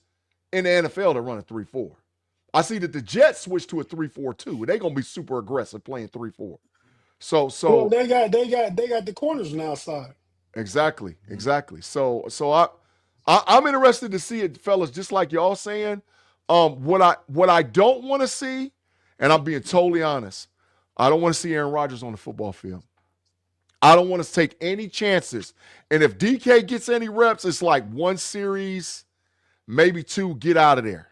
Speaker 3: in the NFL that run a 3-4. I see that the Jets switched to a 3-4 too. They're going to be super aggressive playing 3-4. So
Speaker 2: well, they got the corners on the outside.
Speaker 3: Exactly. So I'm interested to see it, fellas, just like y'all saying. What I don't want to see, and I'm being totally honest, I don't want to see Aaron Rodgers on the football field. I don't want to take any chances. And if DK gets any reps, it's like one series, maybe 2, get out of there.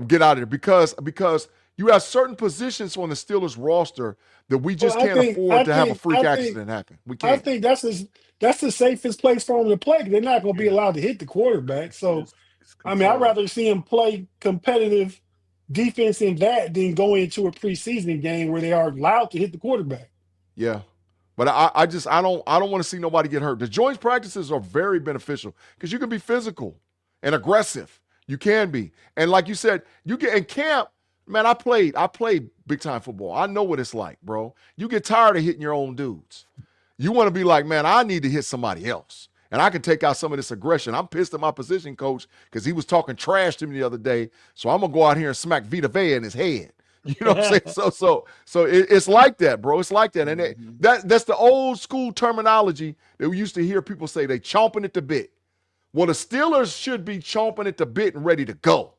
Speaker 3: Because you have certain positions on the Steelers roster that we just can't afford to have a freak accident happen. We can't.
Speaker 2: I think that's the safest place for them to play. They're not going to be allowed to hit the quarterback. So, I'd rather see them play competitive defense in that than go into a preseason game where they are allowed to hit the quarterback.
Speaker 3: Yeah. But I don't want to see nobody get hurt. The joint practices are very beneficial because you can be physical and aggressive. You can be. And like you said, you get in camp. Man, I played big time football. I know what it's like, bro. You get tired of hitting your own dudes. You want to be like, man, I need to hit somebody else. And I can take out some of this aggression. I'm pissed at my position coach because he was talking trash to me the other day. So I'm going to go out here and smack Vita Vea in his head. You know what I'm saying? So it's like that, bro. It's like that. And that's the old school terminology that we used to hear people say they chomping at the bit. Well, the Steelers should be chomping at the bit and ready to go.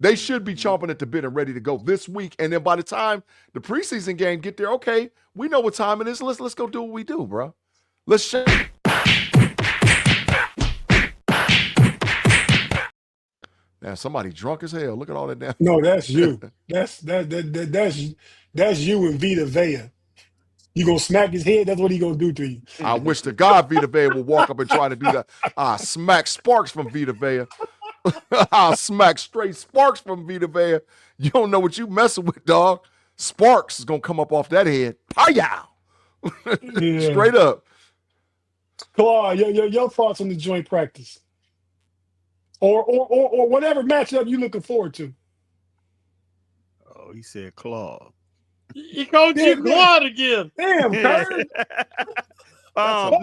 Speaker 3: They should be chomping at the bit and ready to go this week. And then by the time the preseason game get there, okay, we know what time it is. Let's go do what we do, bro. Let's shake. Man, somebody drunk as hell. Look at all that damn.
Speaker 2: No, that's you. That's you and Vita Vea. You gonna smack his head? That's what he gonna do to you.
Speaker 3: I wish to God Vita Vea would walk up and try to do that. I smack sparks from Vita Vea. I'll smack straight sparks from Vita Vea. You don't know what you messing with, dog. Sparks is gonna come up off that head. Pow!
Speaker 2: Yeah.
Speaker 3: Straight up.
Speaker 2: Claude, your thoughts on the joint practice, or whatever matchup you looking forward to.
Speaker 5: Oh, he said Claude.
Speaker 4: He called you Claude again.
Speaker 2: Damn, Kurt.
Speaker 5: No,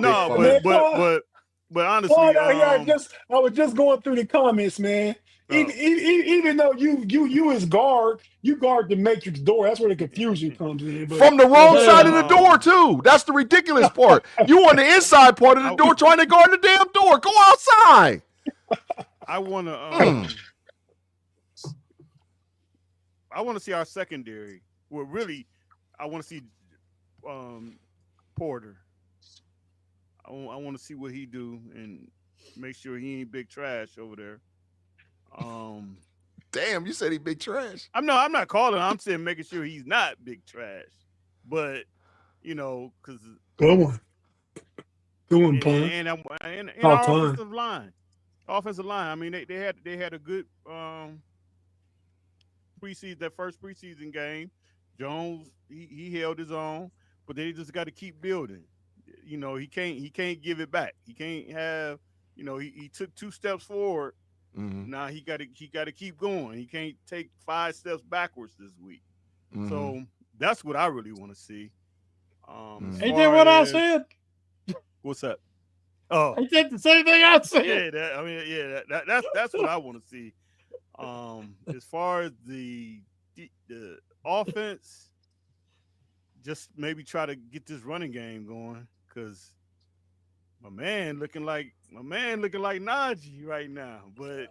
Speaker 5: but honestly,
Speaker 2: Claude, I was just going through the comments, man. Even though you as guard, you guard the matrix door. That's where the confusion comes in. But,
Speaker 3: from the wrong side of the door, too. That's the ridiculous part. You on the inside part of the door trying to guard the damn door. Go outside.
Speaker 5: I want to see our secondary. Well, really, I want to see Porter. I want to see what he do and make sure he ain't big trash over there.
Speaker 3: Damn, you said he big trash.
Speaker 5: I'm not calling. I'm saying making sure he's not big trash. But because
Speaker 2: go on, Pun.
Speaker 5: And our offensive line. I mean, they had a good preseason. That first preseason game, Jones he held his own, but they just got to keep building. He can't give it back. He can't have. He took 2 steps forward. Mm-hmm. Now he got to keep going. He can't take 5 steps backwards this week. Mm-hmm. So that's what I really want to see.
Speaker 4: Ain't that what I said?
Speaker 5: What's up? Oh,
Speaker 4: ain't that the same thing I said?
Speaker 5: That's what I want to see. As far as the offense, just maybe try to get this running game going because my man looking like Najee right now. But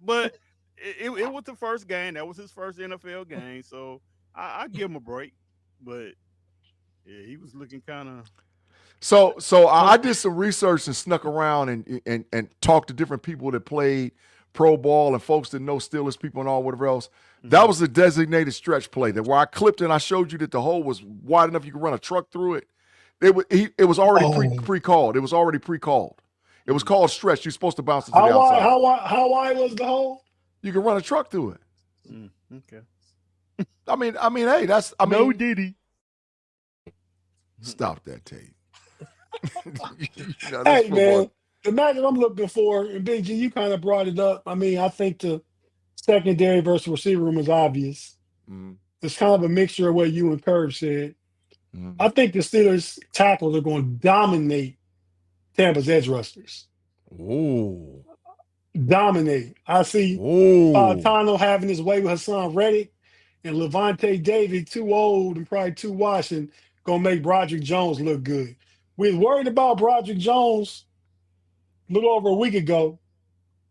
Speaker 5: but it was the first game. That was his first NFL game, so I give him a break. But yeah, he was looking kind of.
Speaker 3: So I did some research and snuck around and talked to different people that played pro ball and folks that know Steelers people and all whatever else. Mm-hmm. That was a designated stretch play that where I clipped and I showed you that the hole was wide enough you could run a truck through it. It was already pre-called. It was already pre-called. It was called stretch. You're supposed to bounce it to the outside.
Speaker 2: How wide was the hole?
Speaker 3: You can run a truck through it.
Speaker 5: Okay.
Speaker 3: I mean, hey, that's
Speaker 5: no Diddy.
Speaker 3: Stop that, Tate.
Speaker 2: Hey man, the matchup I'm looking for, and Big G, you kind of brought it up. I mean, I think the secondary versus receiver room is obvious. Mm-hmm. It's kind of a mixture of what you and Curve said. Mm-hmm. I think the Steelers tackles are going to dominate Tampa's edge rushers.
Speaker 3: Ooh.
Speaker 2: Dominate. I see Tano having his way with Hassan Reddick and Levante David, too old and probably too washed, and going to make Broderick Jones look good. We was worried about Broderick Jones a little over a week ago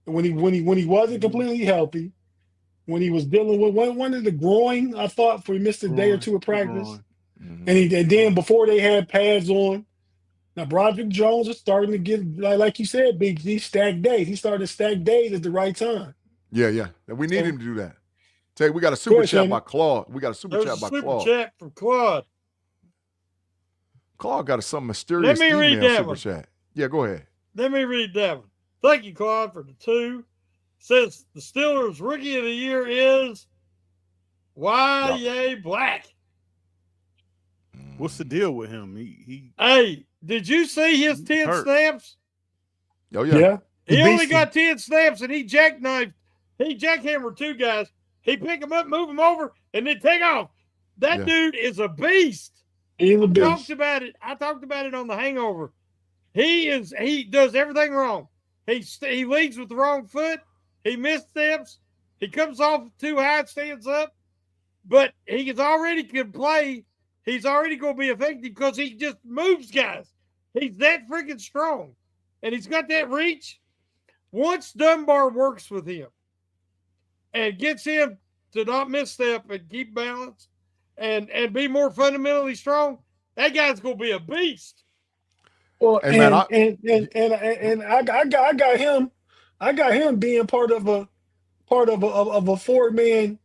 Speaker 2: when he wasn't completely healthy, when he was dealing with one of the groin, I thought, for he missed a day or two of practice. Mm-hmm. And then before they had pads on, now Broderick Jones is starting to get, like you said, Big G, stacked days. He's starting to stack days at the right time.
Speaker 3: Yeah. And we need him to do that. Tate, we got a super chat by Claude. Super
Speaker 4: chat from Claude.
Speaker 3: Claude got some mysterious
Speaker 4: Let me read that
Speaker 3: super
Speaker 4: one.
Speaker 3: Chat. Yeah, go ahead.
Speaker 4: Let me read that one. Thank you, Claude, for the 2. Says the Steelers Rookie of the Year is Y.A. Black.
Speaker 5: What's the deal with him?
Speaker 4: Hey, did you see his 10 snaps?
Speaker 3: Oh, yeah.
Speaker 4: He only got 10 snaps, and he jackhammered 2 guys. He picked them up, move them over, and then take off. That dude is a beast.
Speaker 2: He's a beast.
Speaker 4: I talked about it on The Hangover. He does everything wrong. He leads with the wrong foot. He missteps. He comes off too high, stands up. But he already can play. He's already going to be effective because he just moves guys. He's that freaking strong. And he's got that reach. Once Dunbar works with him and gets him to not misstep and keep balance and be more fundamentally strong, that guy's going to be a beast.
Speaker 2: Well, and I got him I got him being part of a four-man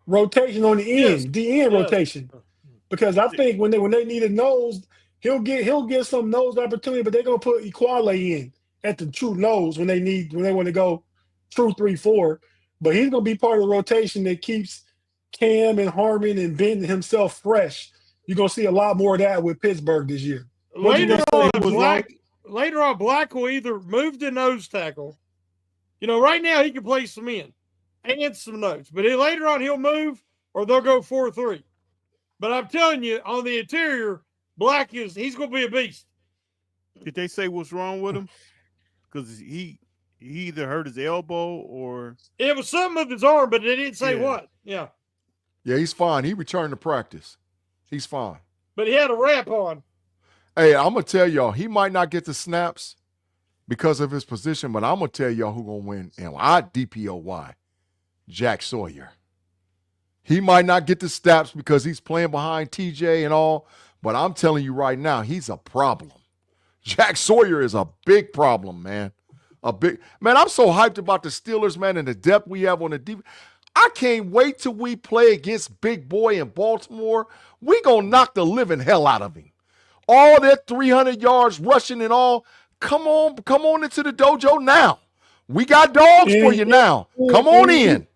Speaker 2: rotation on
Speaker 4: Yes.
Speaker 2: the end
Speaker 4: Yes.
Speaker 2: rotation. Because I think when they need a nose, he'll get some nose opportunity, but they're gonna put Equale in at the true nose when they want to go true 3-4. But he's gonna be part of the rotation that keeps Cam and Harmon and Benton himself fresh. You're gonna see a lot more of that with Pittsburgh this year.
Speaker 4: Later on, Black will either move to nose tackle. Right now he can play some in and some nose, but later on he'll move or they'll go 4-3. But I'm telling you, on the interior, Black he's going to be a beast.
Speaker 5: Did they say what's wrong with him? Because he either hurt his elbow or
Speaker 4: it was something with his arm, but they didn't say what. Yeah.
Speaker 3: Yeah, he's fine. He returned to practice. He's fine.
Speaker 4: But he had a wrap on.
Speaker 3: Hey, I'm going to tell y'all, he might not get the snaps because of his position, but I'm going to tell y'all who's going to win. And I DPOY, Jack Sawyer. He might not get the snaps because he's playing behind TJ and all, but I'm telling you right now, he's a problem. Jack Sawyer is a big problem, man. Man, I'm so hyped about the Steelers, man, and the depth we have on the defense. I can't wait till we play against Big Boy in Baltimore. We gonna knock the living hell out of him. All that 300 yards rushing and all. Come on into the dojo now. We got dogs for you now. Come on in.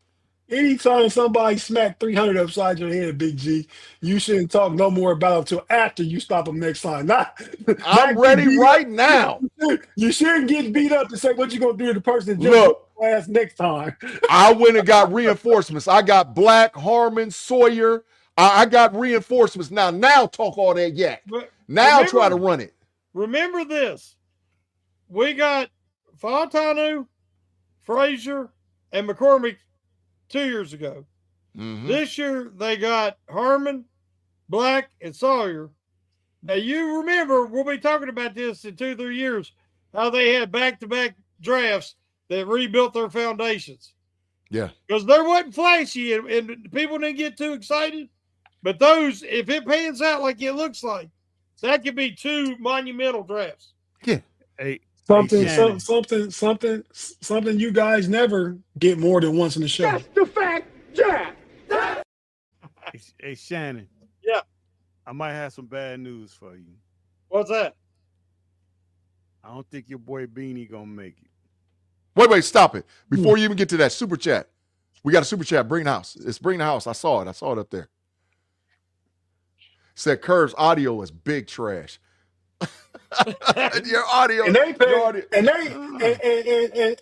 Speaker 2: Anytime somebody smack 300 upside your head, Big G, you shouldn't talk no more about it until after you stop them next time.
Speaker 3: I'm ready right now.
Speaker 2: You shouldn't get beat up to say what you going to do to the person that jumps class next time.
Speaker 3: I went and got reinforcements. I got Black, Harmon, Sawyer. I got reinforcements. Now talk all that yak. Now try to run it.
Speaker 4: Remember this. We got Fontanu, Frazier, and McCormick 2 years ago.
Speaker 3: Mm-hmm.
Speaker 4: This year, they got Harmon, Black, and Sawyer. Now, you remember, we'll be talking about this in 2-3 years, how they had back-to-back drafts that rebuilt their foundations.
Speaker 3: Yeah.
Speaker 4: Because there wasn't flashy, and people didn't get too excited. But those, if it pans out like it looks like, that could be 2 monumental drafts.
Speaker 3: Yeah.
Speaker 2: Something you guys never get more than once in the show.
Speaker 1: That's the fact, Jack.
Speaker 5: Hey, Shannon.
Speaker 4: Yeah.
Speaker 5: I might have some bad news for you.
Speaker 4: What's that?
Speaker 5: I don't think your boy Beanie gonna make it.
Speaker 3: Wait, stop it. Before you even get to that super chat, we got a super chat. Bring the house. It's Bring the House. I saw it up there. Said Curve's audio is big trash. Your audio.
Speaker 2: And they paid,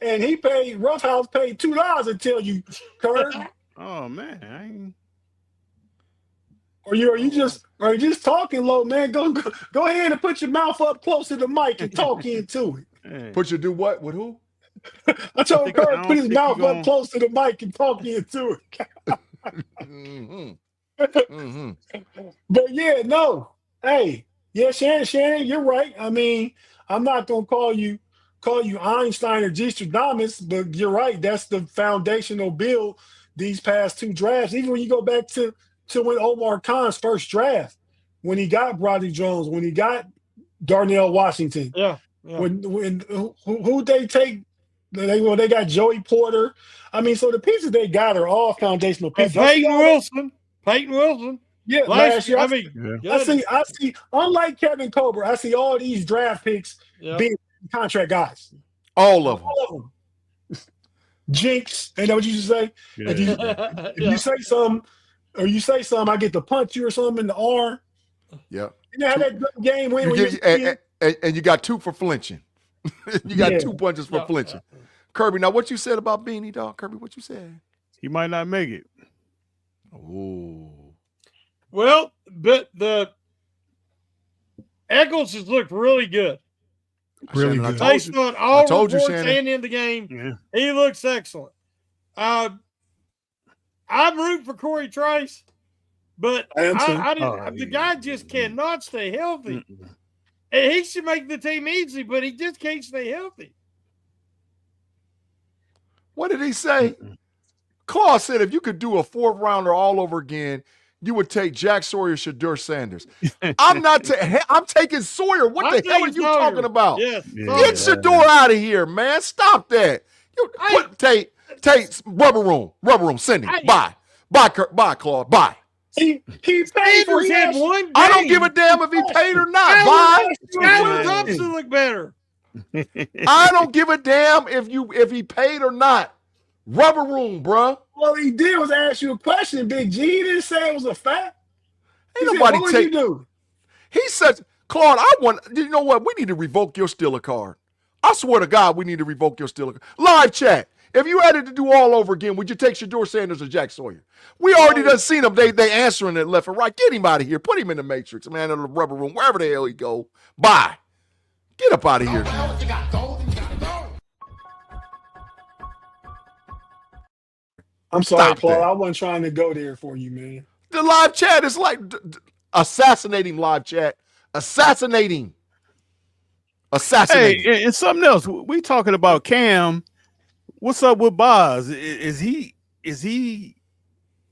Speaker 2: and he paid, Roughhouse paid $2 to tell you, Curve.
Speaker 5: Oh man,
Speaker 2: Are you just talking low, man? Go ahead and put your mouth up close to the mic and talk into it.
Speaker 5: Hey.
Speaker 3: Put your do what? With who?
Speaker 2: I told Curve put his mouth up close to the mic and talk into it.
Speaker 3: Mm-hmm.
Speaker 2: But yeah, no. Hey, yeah, Shannon, you're right. I mean, I'm not gonna call you Einstein or G-Stradamus, but you're right. That's the foundational build these past 2 drafts. Even when you go back to when Omar Khan's first draft, when he got Broderick Jones, when he got Darnell Washington.
Speaker 4: Yeah.
Speaker 2: When who they take? They got Joey Porter. I mean, so the pieces they got are all foundational pieces.
Speaker 4: Peyton Wilson.
Speaker 2: Yeah, last year. I see. Unlike Kevin Colbert, I see all these draft picks being contract guys.
Speaker 3: All of them.
Speaker 2: Jinx. Ain't that what you should say?
Speaker 5: Yeah.
Speaker 2: If you say something, or you say something, I get to punch you or something in the arm.
Speaker 3: Yeah.
Speaker 2: You know how that game went
Speaker 3: and you got 2 for flinching. You got 2 punches for flinching. Kirby, now what you said about Beanie, dog? Kirby, what you said?
Speaker 5: He might not make it.
Speaker 3: Oh.
Speaker 4: Well, but the Eccles has looked really good.
Speaker 2: Really good.
Speaker 4: Based on all reports and in the game, he looks excellent. I'm rooting for Corey Trice, but the guy just cannot stay healthy. And he should make the team easy, but he just can't stay healthy.
Speaker 3: What did he say? Claw said if you could do a 4th rounder all over again, you would take Jack Sawyer, Shedeur Sanders. I'm not. I'm taking Sawyer. What the hell are you talking about?
Speaker 4: Yes.
Speaker 3: Get Shedeur out of here, man. Stop that. Put Tate, rubber room. Send him. Bye, Claude. Bye.
Speaker 2: He paid for
Speaker 4: Sanders had one game.
Speaker 3: I don't give a damn if he paid or not. Bye.
Speaker 4: Skylar Thompson look better.
Speaker 3: I don't give a damn if he paid or not. Rubber room, bruh.
Speaker 2: All he did was ask you a question, Big G. He didn't say it was a fact.
Speaker 3: Ain't nobody
Speaker 2: what would you do?
Speaker 3: He said, Claude, you know what? We need to revoke your Steeler card. I swear to God, we need to revoke your Steeler card. Live chat. If you had it to do all over again, would you take Shedeur Sanders or Jack Sawyer? We already done seen them. They answering it left and right. Get him out of here. Put him in the Matrix, man, in the rubber room, wherever the hell he go. Bye. Get up out of here.
Speaker 2: I'm sorry,
Speaker 3: Stop
Speaker 2: Claude.
Speaker 3: that.
Speaker 2: I wasn't trying to go there for you, man.
Speaker 3: The live chat is like assassinating live chat. Assassinating.
Speaker 5: Hey, and something else. We talking about Cam. What's up with Boz? Is he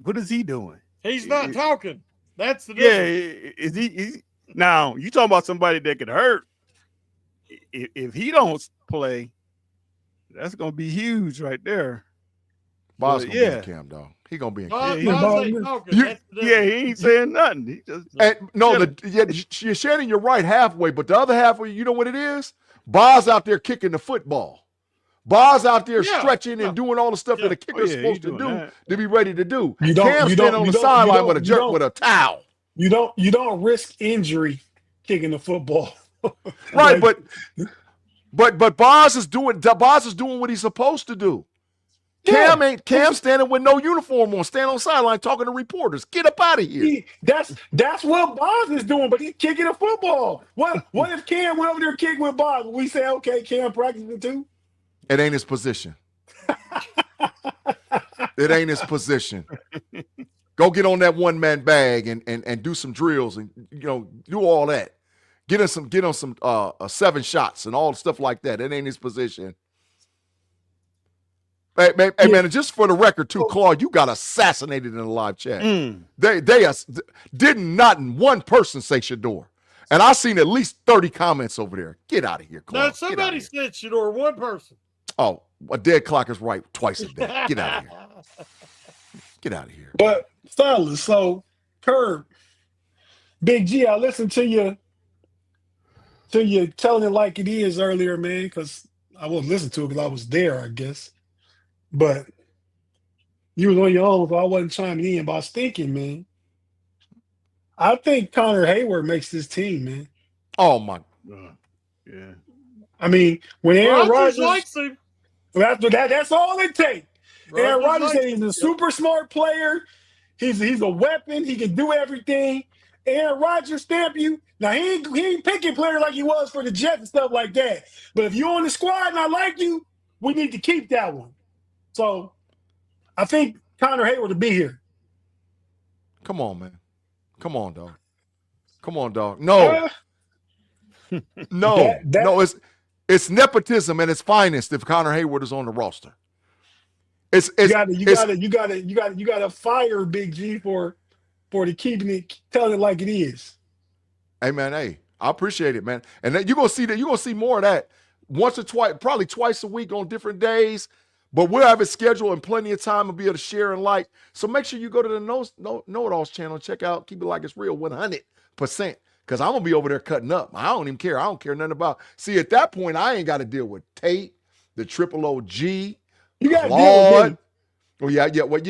Speaker 5: what is he doing?
Speaker 4: He's not talking. That's the
Speaker 5: difference. Is he now you talking about somebody that could hurt. If he don't play, that's gonna be huge right there.
Speaker 3: Boz gonna be in Cam, dog. He gonna be in Cam.
Speaker 5: He ain't saying nothing. He just
Speaker 3: Shannon, you're right halfway, but the other halfway, you know what it is? Boz out there kicking the football. Boz out there stretching and doing all the stuff that a kicker's supposed to do to be ready to do. Cam standing on the sideline with a towel.
Speaker 2: You don't risk injury kicking the football.
Speaker 3: Right, but Boz is doing what he's supposed to do. Cam standing with no uniform on, standing on the sideline talking to reporters. Get up out of here.
Speaker 2: That's what Boz is doing, but he's kicking a football. What if Cam went over there kicking with Boz? We say, okay, Cam practicing too?
Speaker 3: It ain't his position. It ain't his position. Go get on that one-man bag and do some drills and do all that. Get on some 7 shots and all stuff like that. It ain't his position. Hey, man, just for the record, too, Claude, you got assassinated in the live chat. They did not one person say Shedeur. And I seen at least 30 comments over there. Get out of here, Claude.
Speaker 4: No, somebody said Shedeur, one person.
Speaker 3: Oh, a dead clock is right twice a day. Get out of here. Get out of here.
Speaker 2: But, fellas, so, Curb, Big G, I listened to you telling it like it is earlier, man, because I wasn't listening to it because I was there, I guess. But you was on your own, so I wasn't chiming in. But I was thinking, man, I think Connor Hayward makes this team, man.
Speaker 3: Oh, my
Speaker 5: God. Yeah.
Speaker 2: I mean, when Aaron Rodgers
Speaker 4: likes him.
Speaker 2: That's all it takes. Aaron Rodgers said he's a
Speaker 4: him.
Speaker 2: super smart player. He's a weapon. He can do everything. Aaron Rodgers stamp you. Now, he ain't picking player like he was for the Jets and stuff like that. But if you're on the squad and I like you, we need to keep that one. So, I think Connor Hayward will be here.
Speaker 3: Come on, man. Come on, dog. Come on, dog. No. No, it's nepotism at its finest if Connor Hayward is on the roster. You gotta
Speaker 2: fire Big G for the telling it like it is.
Speaker 3: Hey, man, I appreciate it, man. And you're gonna see more of that once or twice, probably twice a week on different days. But we'll have it scheduled and plenty of time to be able to share and like. So make sure you go to the Know-It-Alls channel and check out Keep It Like It's Real 100%. Because I'm going to be over there cutting up. I don't even care. I don't care nothing about. See, at that point, I ain't got to deal with Tate, the Triple OG,
Speaker 2: you got
Speaker 3: Claude. Oh, yeah,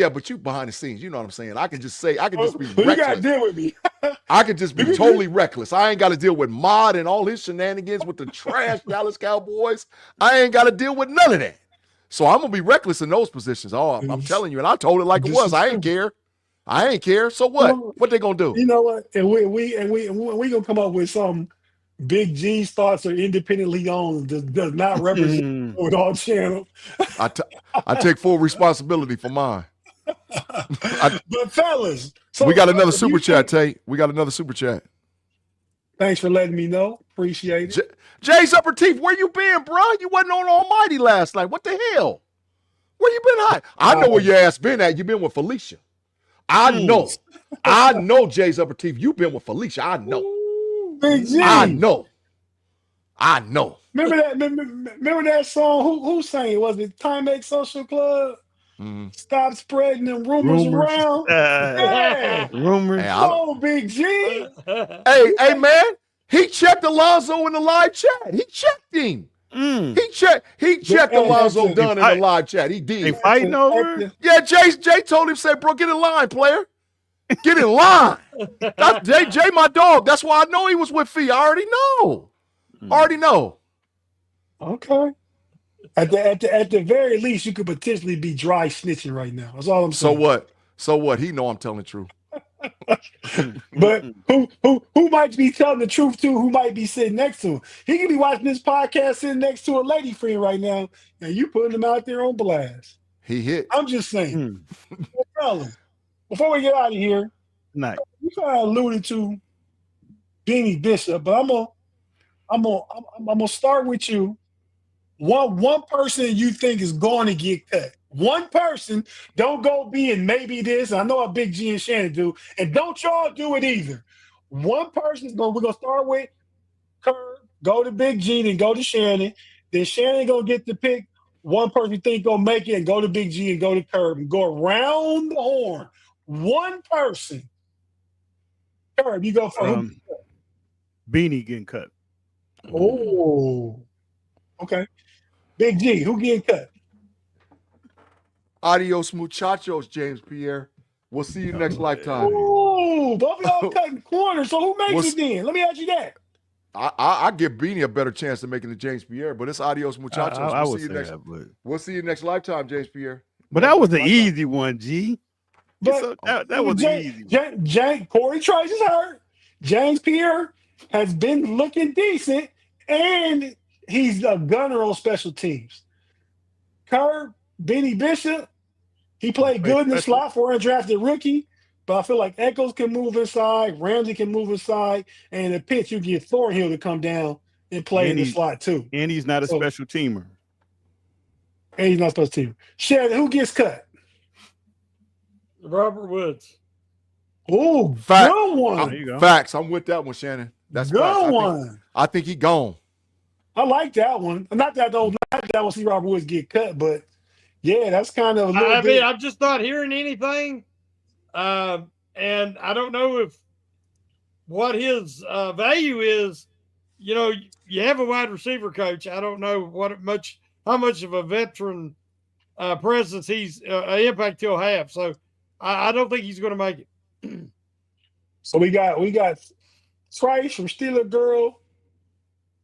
Speaker 3: but you behind the scenes. You know what I'm saying? I can just be reckless.
Speaker 2: You got to deal with me.
Speaker 3: I can just be totally reckless. I ain't got to deal with Mod and all his shenanigans with the trash Dallas Cowboys. I ain't got to deal with none of that. So I'm gonna be reckless in those positions. Oh, I'm telling you, and I told it like it was. I ain't care. So what? What they gonna do?
Speaker 2: You know what? And we gonna come up with some Big G's thoughts are independently owned. Does not represent with all channels.
Speaker 3: I take full responsibility for mine.
Speaker 2: But fellas,
Speaker 3: so we got another super chat, Tate. We got another super chat.
Speaker 2: Thanks for letting me know. Appreciate it.
Speaker 3: Jay's upper teeth, where you been, bro? You wasn't on Almighty last night. What the hell? Where you been hot? I know where your ass been at. You been with Felicia. I know Jay's upper teeth. You've been with Felicia. I know.
Speaker 2: Ooh, Big G.
Speaker 3: I know.
Speaker 2: Remember that song? Who sang it? Was it Timex Social Club? Stop spreading them rumors around. Yeah.
Speaker 5: Rumors.
Speaker 3: Hey,
Speaker 2: Oh, Big G.
Speaker 3: hey, man. He checked Alonzo in the live chat. He checked him. He checked Alonzo Dunn in the live chat. He did.
Speaker 5: They fighting over it?
Speaker 3: Yeah, Jay told him, say, bro, get in line, player. Get in line. That's Jay, my dog. That's why I know he was with Fee. I already know.
Speaker 2: Okay. At the very least, you could potentially be dry snitching right now. That's all I'm saying.
Speaker 3: So what? He know I'm telling the truth.
Speaker 2: But who might be telling the truth to? Who might be sitting next to him? He could be watching this podcast sitting next to a lady friend right now, and you putting him out there on blast.
Speaker 3: He hit.
Speaker 2: I'm just saying. Fellas, before we get out of here, you kind of alluded to Beanie Bishop, but I'm gonna start with you. One person you think is going to get cut. One person. Don't go being maybe this. I know what Big G and Shannon do, and don't y'all do it either. One person is going. We're gonna start with Kerr. Go to Big G, then go to Shannon. Then Shannon gonna get to pick one person you think gonna make it, and go to Big G and go to Kerr and go around the horn. One person. Kerr, you go for who?
Speaker 5: Beanie getting cut.
Speaker 2: Oh, okay. Big G, who getting cut?
Speaker 3: Adios, muchachos, James Pierre. We'll see you next lifetime.
Speaker 2: Oh, both of y'all cutting corners. So who makes it then? Let me ask you that.
Speaker 3: I give Beanie a better chance of making the James Pierre, but it's adios, muchachos. We'll see you next lifetime, James Pierre.
Speaker 5: But that was the easy one, G.
Speaker 2: But
Speaker 5: that was the easy one.
Speaker 2: Corey Trice is hurt. James Pierre has been looking decent, and he's a gunner on special teams. Kerr, Benny Bishop, he played good in the slot for an undrafted rookie, but I feel like Echoes can move inside, Ramsey can move inside, and in the pitch, you get Thornhill to come down and play in the slot too.
Speaker 5: And he's not a special teamer.
Speaker 2: And he's not a special teamer. Shannon, who gets cut?
Speaker 4: Robert Woods.
Speaker 2: Oh, good one.
Speaker 5: There you go.
Speaker 3: Facts. I'm with that one, Shannon. That's
Speaker 2: good one.
Speaker 3: I think he gone.
Speaker 2: I like that one. Not that I want to see Robert Woods get cut, but yeah, that's kind of a little bit.
Speaker 4: I'm just not hearing anything. And I don't know if what his value is. You know, you have a wide receiver coach. I don't know how much of a veteran presence impact he'll have. So I don't think he's going to make it.
Speaker 2: So we got Trice from Steeler Girl.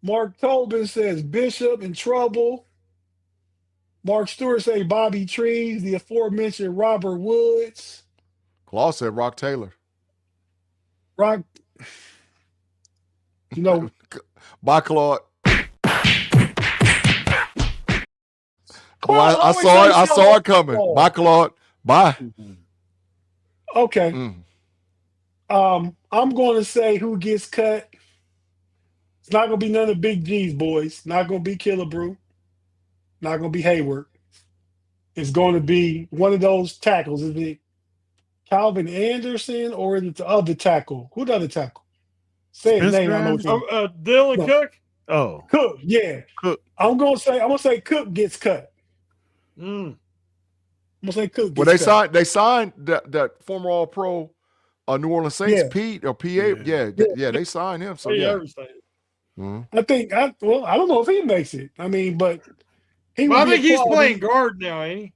Speaker 2: Mark Tobin says Bishop in trouble. Mark Stewart say Bobby Trees, the aforementioned Robert Woods.
Speaker 3: Claw said Rock Taylor.
Speaker 2: Rock, you know.
Speaker 3: Bye, Claude.
Speaker 2: Claude
Speaker 3: I saw it coming. Bye, Claude. Bye.
Speaker 2: Okay. I'm going to say who gets cut. It's not going to be none of Big G's boys. Not going to be Killebrew. Not going to be Hayward. It's going to be one of those tackles. Is it Calvin Anderson or is it the other tackle? Who the other tackle? Say his name. I know
Speaker 4: Dylan Cook.
Speaker 5: Oh,
Speaker 2: Cook. Yeah.
Speaker 5: Cook.
Speaker 2: I'm gonna say Cook gets cut. I'm gonna say Cook. Gets
Speaker 3: cut. They signed that former All Pro, New Orleans Saints, Pete or PA. Yeah, they signed him. So yeah.
Speaker 2: I don't know if he makes it. I mean, but
Speaker 4: I think he's playing guard now, ain't he?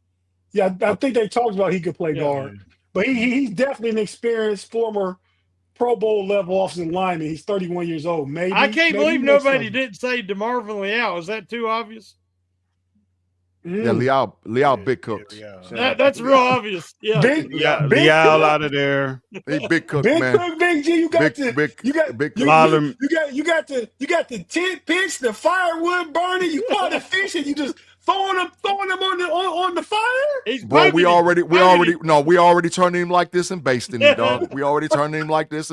Speaker 2: Yeah, I think they talked about he could play guard, but he's definitely an experienced former Pro Bowl level offensive lineman. He's 31 years old.
Speaker 4: I can't believe nobody didn't say DeMarvin Leal. Is that too obvious?
Speaker 3: Yeah, Leal Big Cook.
Speaker 4: That's real obvious. Yeah,
Speaker 5: Leal out of there.
Speaker 3: Hey, Big Cook,
Speaker 2: Big
Speaker 3: man.
Speaker 2: Cook, Big G. You got the tent pitch, the firewood burning. You caught the fish and you just throwing them on the fire.
Speaker 3: Bro, we already turned him like this and basting him, dog. We already turned him like this.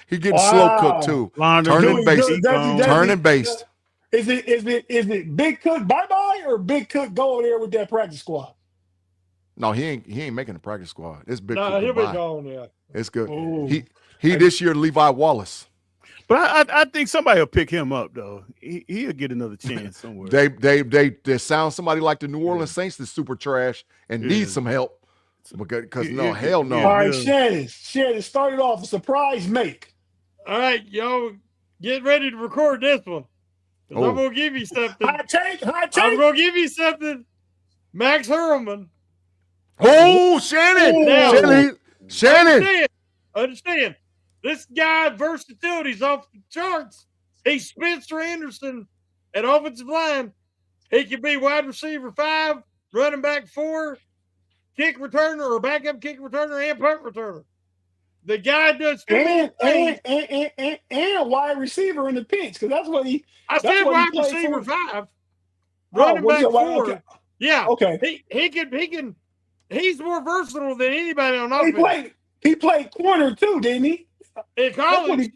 Speaker 3: He getting slow cooked too. Turn and based.
Speaker 2: Is it Big Cook bye-bye or Big Cook go over there with that practice squad?
Speaker 3: No, he ain't making the practice squad. It's big.
Speaker 4: No, he'll be gone. Yeah,
Speaker 3: it's good.
Speaker 2: Ooh.
Speaker 3: He this year Levi Wallace.
Speaker 5: But I think somebody will pick him up though. He'll get another chance somewhere.
Speaker 3: They sound somebody like the New Orleans Saints that's super trash and needs some help. Because no, hell no.
Speaker 2: All right, Shannon started off a surprise make.
Speaker 4: All right, y'all get ready to record this one. I'm gonna give you something.
Speaker 2: Hot take.
Speaker 4: I'm gonna give you something. Max Hurlman.
Speaker 3: Oh, Shannon. Shannon.
Speaker 4: Understand. This guy versatility's off the charts. He's Spencer Anderson at offensive line. He could be wide receiver 5, running back 4, kick returner or backup kick returner and punt returner. The guy does
Speaker 2: and wide receiver in the pinch because that's what he.
Speaker 4: I said wide receiver 5, running back 4. Okay. Yeah,
Speaker 2: okay.
Speaker 4: He can. He's more versatile than anybody on offense.
Speaker 2: He played corner too, didn't he?
Speaker 4: In college.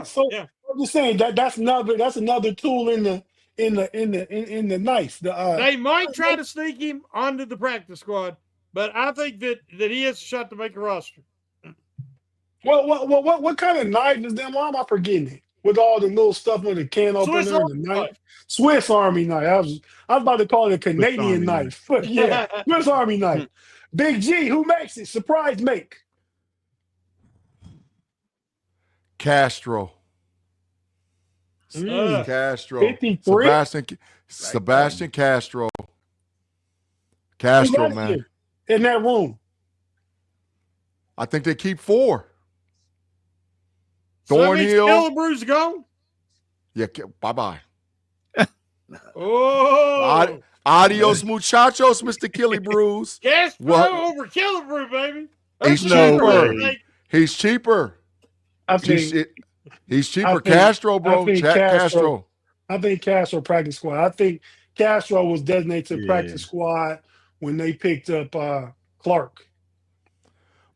Speaker 2: So I'm just saying that's another tool in the knife.
Speaker 4: They might try to sneak him onto the practice squad, but I think that he has a shot to make a roster.
Speaker 2: Well, what kind of knife is them? Why am I forgetting it? With all the little stuff with the can opener and the knife. Swiss Army knife. I was about to call it a Canadian knife. But yeah, Swiss Army knife. Big G, who makes it? Surprise make.
Speaker 3: Castro. Castro.
Speaker 2: 53?
Speaker 3: Sebastian Castro. Castro, man.
Speaker 2: In that room.
Speaker 3: I think they keep 4.
Speaker 4: Thornhill. Killebrew's gone?
Speaker 3: Yeah, bye-bye.
Speaker 4: Oh.
Speaker 3: Adios, muchachos, Mr. Killebrews.
Speaker 4: Castro over Killebrew, baby.
Speaker 3: He's cheaper. He's cheaper. He's cheaper. Castro, bro. Castro.
Speaker 2: I think Castro practice squad. I think Castro was designated to practice squad when they picked up Clark.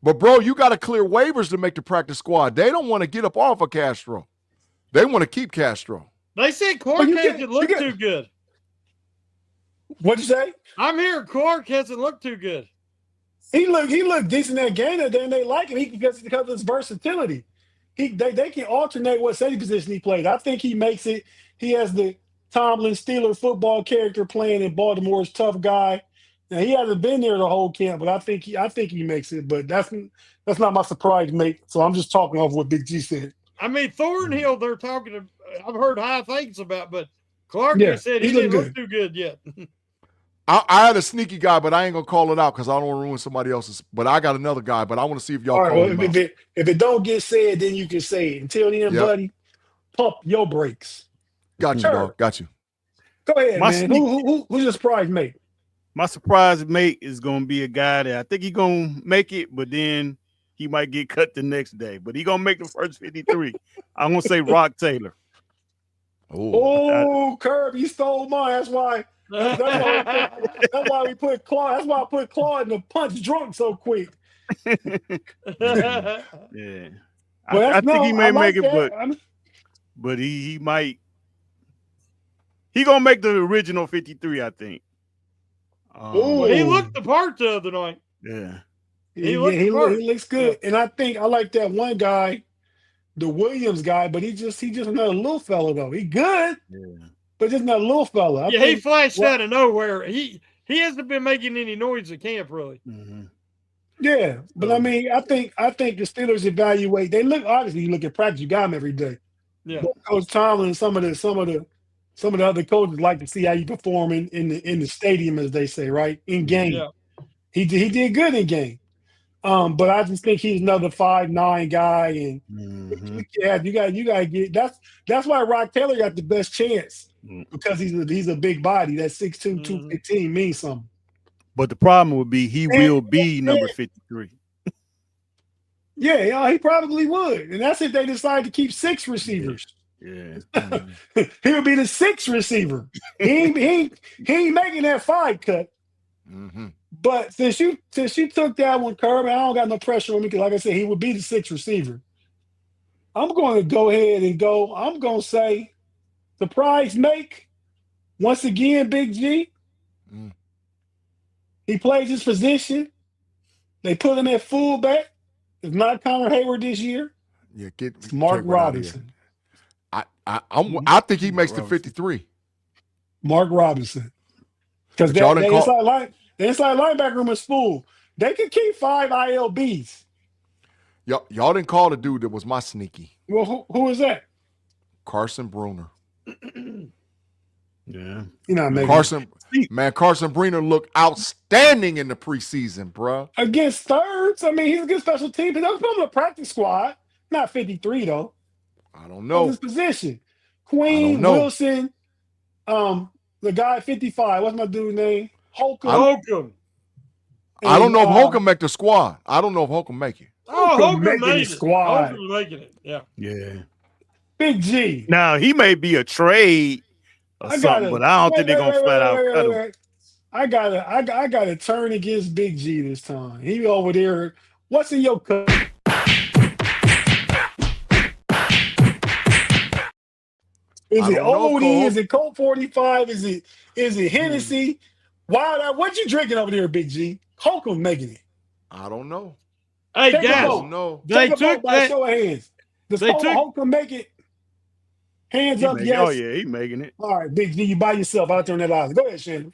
Speaker 3: But, bro, you got to clear waivers to make the practice squad. They don't want to get up off of Castro. They want to keep Castro.
Speaker 4: They said Clark hasn't looked too good.
Speaker 2: What'd you say?
Speaker 4: I'm hearing Clark hasn't looked too good.
Speaker 2: He looked decent at Gainer. Then they like him because of his versatility. They can alternate what safety position he played. I think he makes it. He has the Tomlin Steeler football character playing in Baltimore's tough guy. Now he hasn't been there the whole camp, but I think he makes it. But that's not my surprise, mate. So I'm just talking off what Big G said.
Speaker 4: I mean, Thornhill, they're talking. I've heard high things about, but Clark said he didn't look too good yet.
Speaker 3: I had a sneaky guy, but I ain't gonna call it out because I don't want to ruin somebody else's. But I got another guy, but I want to see if y'all call him out.
Speaker 2: If it don't get said, then you can say it. Until then, buddy, pump your brakes.
Speaker 3: Got you, dog. Got you.
Speaker 2: Go ahead, man. Who's your surprise mate?
Speaker 5: My surprise mate is gonna be a guy that I think he's gonna make it, but then he might get cut the next day. But he gonna make the first 53. I'm gonna say Rock Taylor.
Speaker 2: Oh, Curb, you stole mine. That's why. That's why we put Claw. That's why I put Claw in the punch drunk so quick.
Speaker 5: Yeah, I think he may make it, but he might. He gonna make the original 53, I think.
Speaker 4: He looked the part the other night.
Speaker 5: Yeah,
Speaker 2: he looks good, and I think I like that one guy, the Williams guy, but he just another little fella though. He good. Yeah. But just not a little fella.
Speaker 4: He flashed out of nowhere. He hasn't been making any noise at camp, really.
Speaker 5: Mm-hmm.
Speaker 2: Yeah, but I mean, I think the Steelers evaluate. They look obviously. You look at practice, you got them every day.
Speaker 4: Yeah,
Speaker 2: but Coach Tomlin and some of the other coaches like to see how you perform in the stadium, as they say, right in game.
Speaker 4: Yeah.
Speaker 2: He did good in game. But I just think he's another 5'9" guy, and you got to get that's why Rock Taylor got the best chance because he's a big body. That 6'2", 215 means something.
Speaker 5: But the problem would be he will be number 53.
Speaker 2: Yeah, he probably would, and that's if they decide to keep 6 receivers.
Speaker 5: Yeah,
Speaker 2: he'll be the 6th receiver. He ain't making that 5 cut.
Speaker 3: Mm-hmm.
Speaker 2: But since you took that one, Curb, I don't got no pressure on me because, like I said, he would be the 6th receiver. I'm going to go ahead and go. I'm going to say surprise make once again, Big G. He plays his position. They put him at fullback. It's not Connor Hayward this year.
Speaker 3: Yeah,
Speaker 2: It's Mark
Speaker 3: Hayward out of here.
Speaker 2: Robinson.
Speaker 3: I think he makes the 53.
Speaker 2: Mark Robinson. Because
Speaker 3: But y'all
Speaker 2: the
Speaker 3: didn't call.
Speaker 2: inside linebacker room is full. They can keep 5 ILBs.
Speaker 3: Y'all didn't call the dude that was my sneaky.
Speaker 2: Well, who is that?
Speaker 3: Carson Bruner.
Speaker 5: Yeah.
Speaker 2: You know, maybe
Speaker 3: Carson Bruner looked outstanding in the preseason, bro.
Speaker 2: Against thirds. I mean, he's a good special team. But they'll put him on the practice squad. Not 53 though.
Speaker 3: I don't know.
Speaker 2: His position. Queen, Wilson, the guy at 55. What's my dude's name? Holcomb.
Speaker 3: I don't know if Holcomb make the squad. I don't know if Holcomb make it.
Speaker 2: Holcomb made the squad.
Speaker 4: Holcomb making it. Yeah.
Speaker 5: Yeah.
Speaker 2: Big G.
Speaker 5: Now he may be a trade or something, but I don't think they're gonna flat out cut him.
Speaker 2: I gotta turn against Big G this time. He over there. What's in your cup? Is it OD? Is it Colt 45? Is it Hennessy? What you drinking over there, Big G? Holcomb making it.
Speaker 3: I don't know.
Speaker 4: Hey,
Speaker 2: Take
Speaker 4: guys,
Speaker 2: they took that. Show of hands. Does Holcomb make it? Hands up, yes.
Speaker 5: Oh yeah, he making it.
Speaker 2: All right, Big G, you by yourself out there in that aisle. Go ahead, Shannon.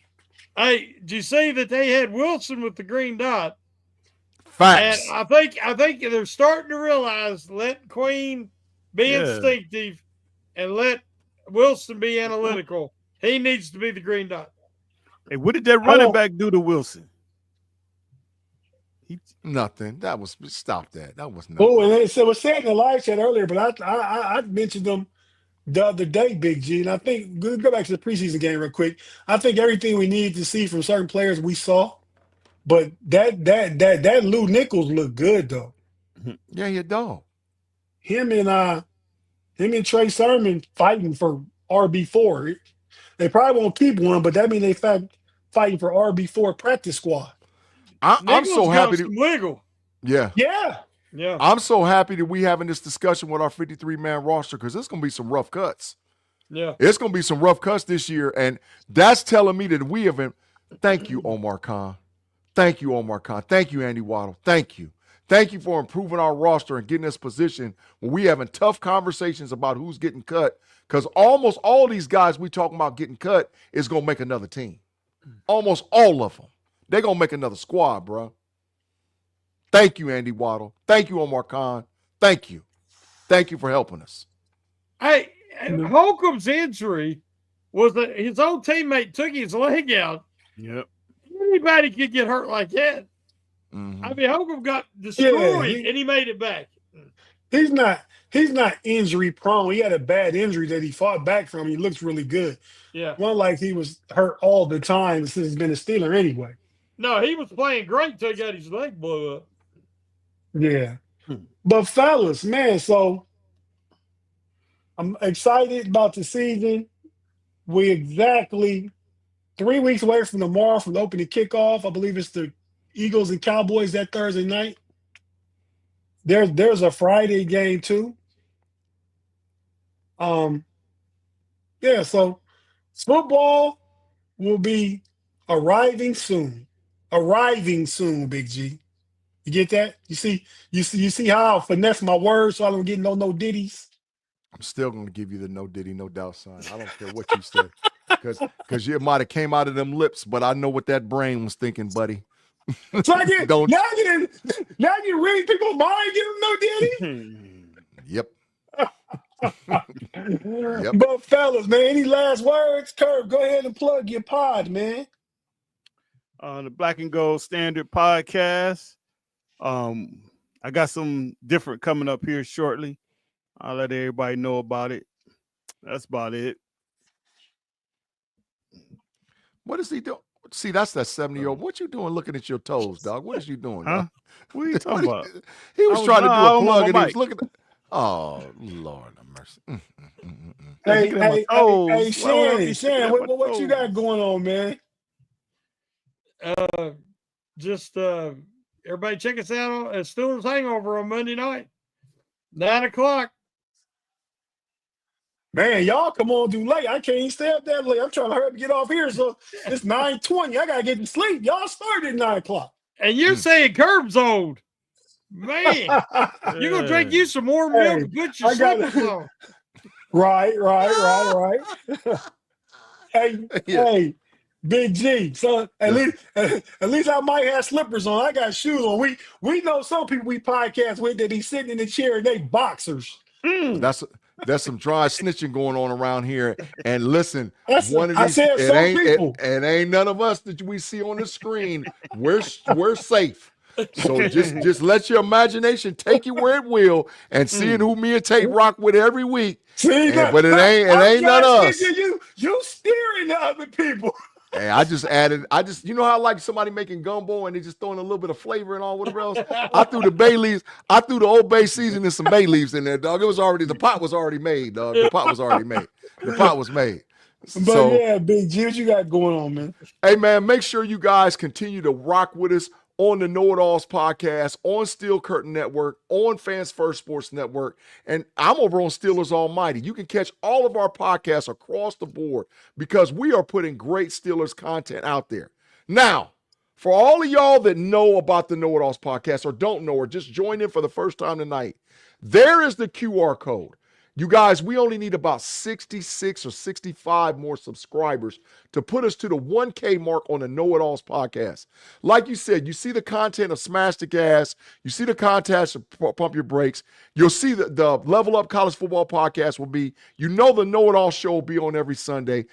Speaker 4: Hey, did you see that they had Wilson with the green dot?
Speaker 3: Facts.
Speaker 4: And I think they're starting to realize let Queen be instinctive and let Wilson be analytical. He needs to be the green dot.
Speaker 5: Hey, what did that running back do to Wilson?
Speaker 3: Nothing. Stop that. That was nothing.
Speaker 2: Oh, and it was said in the live chat earlier, but I mentioned them the other day, Big G, and I think go back to the preseason game real quick. I think everything we needed to see from certain players we saw, but that Lou Nichols looked good though.
Speaker 3: Yeah, you dog.
Speaker 2: Him and Trey Sermon fighting for RB4. They probably won't keep one, but that means they fighting for RB4 practice squad.
Speaker 3: I'm so happy to
Speaker 4: wiggle.
Speaker 3: Yeah.
Speaker 4: Yeah.
Speaker 3: I'm so happy that we having this discussion with our 53-man roster because it's going to be some rough cuts.
Speaker 4: Yeah.
Speaker 3: It's going to be some rough cuts this year, and that's telling me that we haven't. Thank you, Omar Khan. Thank you, Omar Khan. Thank you, Andy Waddle. Thank you. Thank you for improving our roster and getting us positioned when we having tough conversations about who's getting cut because almost all these guys we talking about getting cut is going to make another team. Almost all of them. They're going to make another squad, bro. Thank you, Andy Waddle. Thank you, Omar Khan. Thank you. Thank you for helping us.
Speaker 4: Hey, Holcomb's injury was that his old teammate took his leg out.
Speaker 5: Yep.
Speaker 4: Anybody could get hurt like that.
Speaker 3: Mm-hmm.
Speaker 4: I mean, Holcomb got destroyed and he made it back.
Speaker 2: He's not injury prone. He had a bad injury that he fought back from. He looks really good.
Speaker 4: Yeah.
Speaker 2: One like he was hurt all the time since he's been a Steeler anyway.
Speaker 4: No, he was playing great until he got his leg blew up.
Speaker 2: Yeah. But fellas, man, so I'm excited about the season. We exactly 3 weeks away from tomorrow from the opening kickoff. I believe it's the Eagles and Cowboys that Thursday night. There's a Friday game too. Yeah, so football will be arriving soon. Arriving soon, Big G. You get that? You see how I finesse my words so I don't get no ditties?
Speaker 3: I'm still going to give you the no diddy, no doubt sign. I don't care what you say. Because it might have came out of them lips, but I know what that brain was thinking, buddy.
Speaker 2: So I get, now you read people's mind, give them no diddy?
Speaker 3: Yep.
Speaker 2: But fellas, man, any last words? Curve, go ahead and plug your pod, man.
Speaker 5: The Black and Gold Standard podcast. I got some different coming up here shortly. I'll let everybody know about it. That's about it.
Speaker 3: What is he doing? See, that's that 70-year-old. What you doing looking at your toes, dog? What is you doing?
Speaker 5: Huh?
Speaker 3: Dog?
Speaker 5: What are you talking about?
Speaker 3: He was trying to do a plug and he was looking at. Oh, Lord have mercy.
Speaker 2: Hey, Shannon, what you got going on, man?
Speaker 4: Just everybody check us out at Steelers Hangover on Monday night, 9:00.
Speaker 2: Man, y'all come on too late. I can't stay up that late. I'm trying to hurry up and get off here. So it's 9:20. I gotta get to sleep. Y'all started at 9 o'clock.
Speaker 4: And you're saying Curb's old. Man, you're gonna drink you some more milk to put your slippers on.
Speaker 2: Right. Hey, Big G, son. At least I might have slippers on. I got shoes on. We know some people we podcast with that he's sitting in the chair and they boxers.
Speaker 3: There's some dry snitching going on around here. And listen,
Speaker 2: it
Speaker 3: ain't none of us that we see on the screen. We're safe. So just let your imagination take you where it will, and seeing who me and Tate rock with every week. But it ain't none of us.
Speaker 2: You steering the other people.
Speaker 3: Hey, you know how I like somebody making gumbo and they just throwing a little bit of flavor and all whatever else. I threw the bay leaves. I threw the Old Bay seasoning and some bay leaves in there, dog. The pot was already made, dog. The pot was made.
Speaker 2: But yeah, Big G, what you got going on, man?
Speaker 3: Hey, man, make sure you guys continue to rock with us on the Know It Alls podcast, on Steel Curtain Network, on Fans First Sports Network, and I'm over on Steelers Almighty. You can catch all of our podcasts across the board because we are putting great Steelers content out there. Now, for all of y'all that know about the Know It Alls podcast or don't know or just joined in for the first time tonight, there is the QR code. You guys, we only need about 66 or 65 more subscribers to put us to the 1K mark on the Know It Alls podcast. Like you said, you see the content of Smash the Gas. You see the content of Pump Your Brakes. You'll see the Level Up College Football podcast will be, the Know It All show will be on every Sunday.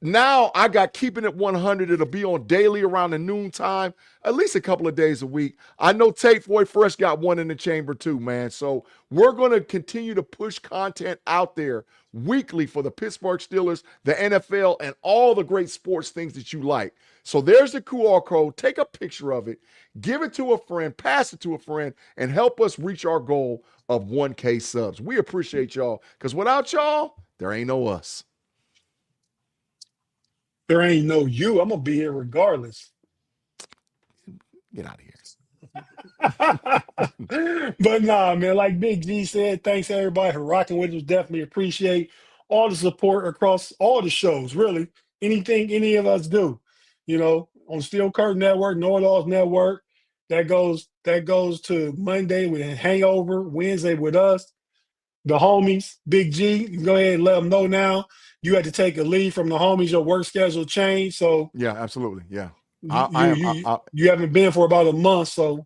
Speaker 3: Now I got Keeping It 100. It'll be on daily around the noon time, at least a couple of days a week. I know Tate Boy Fresh got one in the chamber too, man. So we're going to continue to push content out there weekly for the Pittsburgh Steelers, the NFL, and all the great sports things that you like. So there's the QR code. Take a picture of it, give it to a friend, pass it to a friend, and help us reach our goal of 1K subs. We appreciate y'all because without y'all, there ain't no us.
Speaker 2: There ain't no you. I'm going to be here regardless.
Speaker 3: Get out of
Speaker 2: here. But nah, man, like Big G said, thanks everybody for rocking with us. Definitely appreciate all the support across all the shows, really. Anything any of us do, on Steel Curtain Network, Know It Alls Network. That goes to Monday with Hangover, Wednesday with us. The homies, Big G, go ahead and let them know now. You had to take a leave from the homies. Your work schedule changed. So
Speaker 3: yeah, absolutely. Yeah.
Speaker 2: You haven't been for about a month. So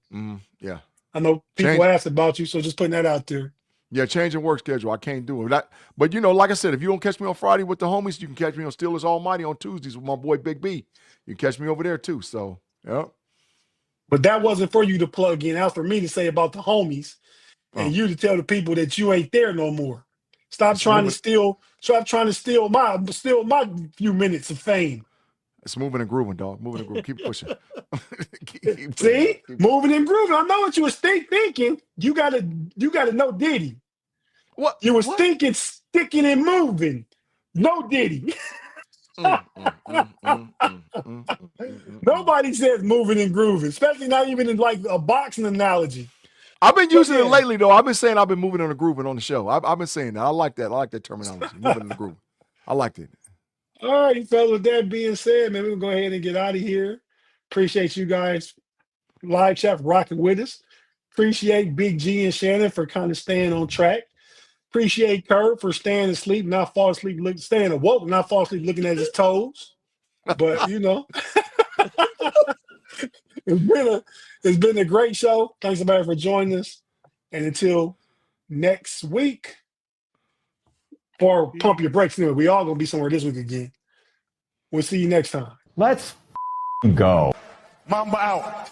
Speaker 3: yeah.
Speaker 2: I know people asked about you. So just putting that out there.
Speaker 3: Yeah, changing work schedule. I can't do it. But like I said, if you don't catch me on Friday with the homies, you can catch me on Steelers Almighty on Tuesdays with my boy Big B. You can catch me over there too. So yeah.
Speaker 2: But that wasn't for you to plug in. That was for me to say about the homies. And you to tell the people that you ain't there no more. Stop trying to steal my few minutes of fame.
Speaker 3: It's moving and grooving, dog. Moving and grooving. Keep pushing.
Speaker 2: Moving and grooving. I know what you was thinking. You gotta know Diddy.
Speaker 3: What
Speaker 2: you was thinking? Sticking and moving. No Diddy. Nobody says moving and grooving, especially not even in like a boxing analogy.
Speaker 3: I've been using it lately, though. I've been saying I've been moving and grooving on the show. I've been saying that. I like that. I like that terminology. Moving and grooving. I liked it.
Speaker 2: All right, fellas. With that being said, man, we'll go ahead and get out of here. Appreciate you guys live chat rocking with us. Appreciate Big G and Shannon for kind of staying on track. Appreciate Kurt for staying asleep, not fall asleep, staying awoke, not fall asleep looking at his toes. But it's been a great show. Thanks everybody for joining us. And until next week, or Pump Your Brakes, we all gonna be somewhere this week again. We'll see you next time.
Speaker 1: Let's go.
Speaker 9: Mamba out.